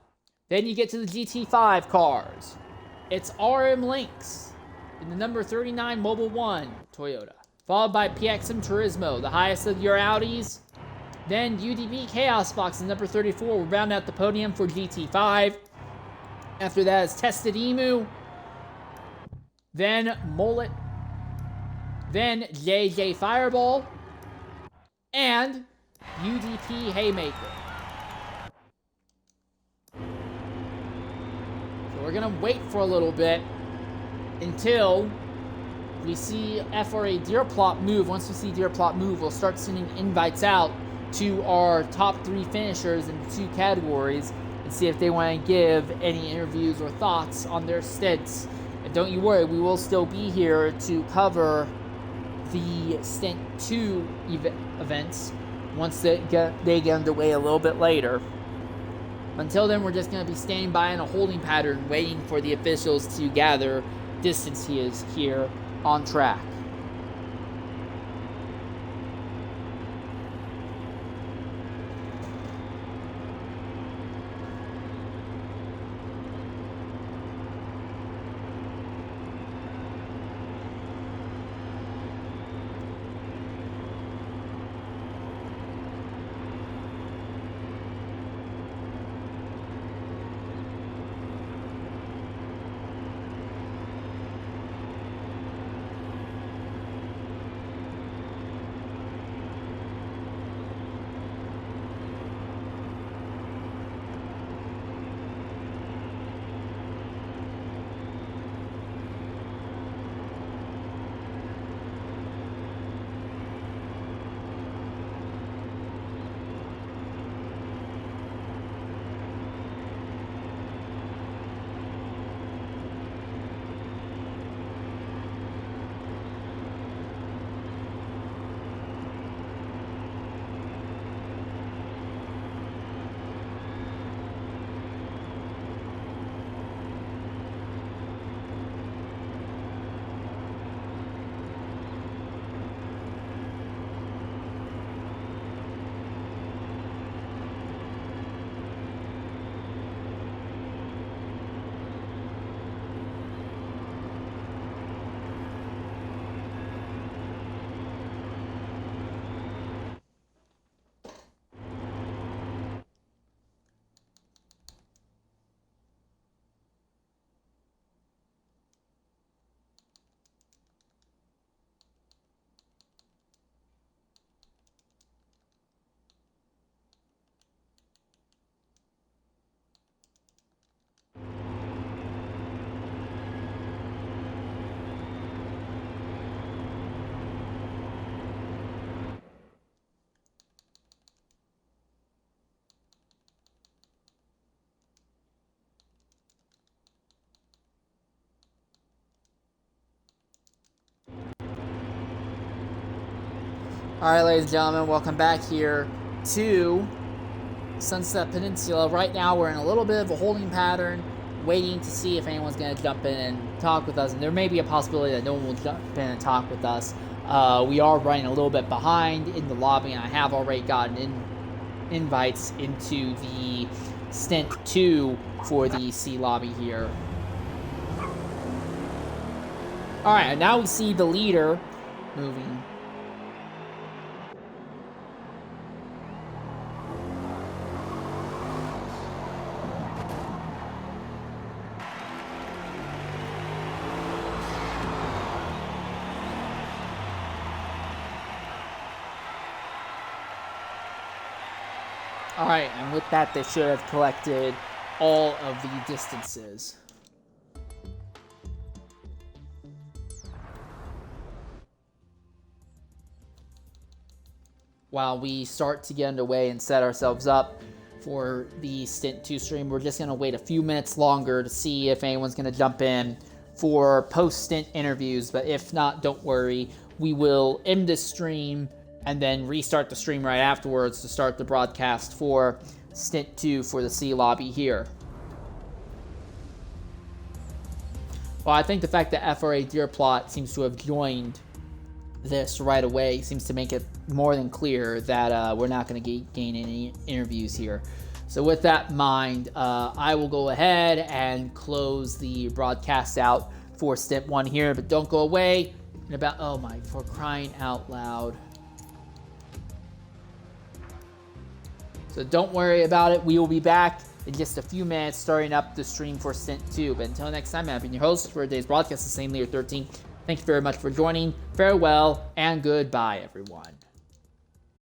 Then you get to the GT5 cars. It's RM Lynx in the number 39 Mobile 1 Toyota, followed by PXM Turismo, the highest of your Audis. Then UDB Chaos Box in number 34 will round out the podium for GT5. After that is Tested Emu. Then Mullet. Then JJ Fireball. And UDP Haymaker. So we're going to wait for a little bit until we see FRA Deerplot move. Once we see Deerplot move, we'll start sending invites out to our top 3 finishers in the 2 categories and see if they want to give any interviews or thoughts on their stints. And don't you worry, we will still be here to cover the Stint 2 events once they get underway a little bit later. Until then, we're just going to be standing by in a holding pattern, waiting for the officials to gather distances here on track. Alright, ladies and gentlemen, welcome back here to Sunset Peninsula. Right now, we're in a little bit of a holding pattern, waiting to see if anyone's going to jump in and talk with us. And there may be a possibility that no one will jump in and talk with us. We are running a little bit behind in the lobby, and I have already gotten invites into the Stint 2 for the C lobby here. Alright, and now we see the leader moving. Alright, and with that, they should have collected all of the distances. While we start to get underway and set ourselves up for the Stint 2 stream, we're just going to wait a few minutes longer to see if anyone's going to jump in for post-Stint interviews. But if not, don't worry. We will end this stream and then restart the stream right afterwards to start the broadcast for Stint 2 for the C lobby here. Well, I think the fact that FRA Deerplot seems to have joined this right away seems to make it more than clear that we're not going to gain any interviews here. So with that in mind, I will go ahead and close the broadcast out for Stint 1 here, but don't go away. In about, oh my, for crying out loud. So don't worry about it. We will be back in just a few minutes starting up the stream for Stint 2. But until next time, I've been your host for today's broadcast, the Same Layer 13. Thank you very much for joining. Farewell and goodbye, everyone.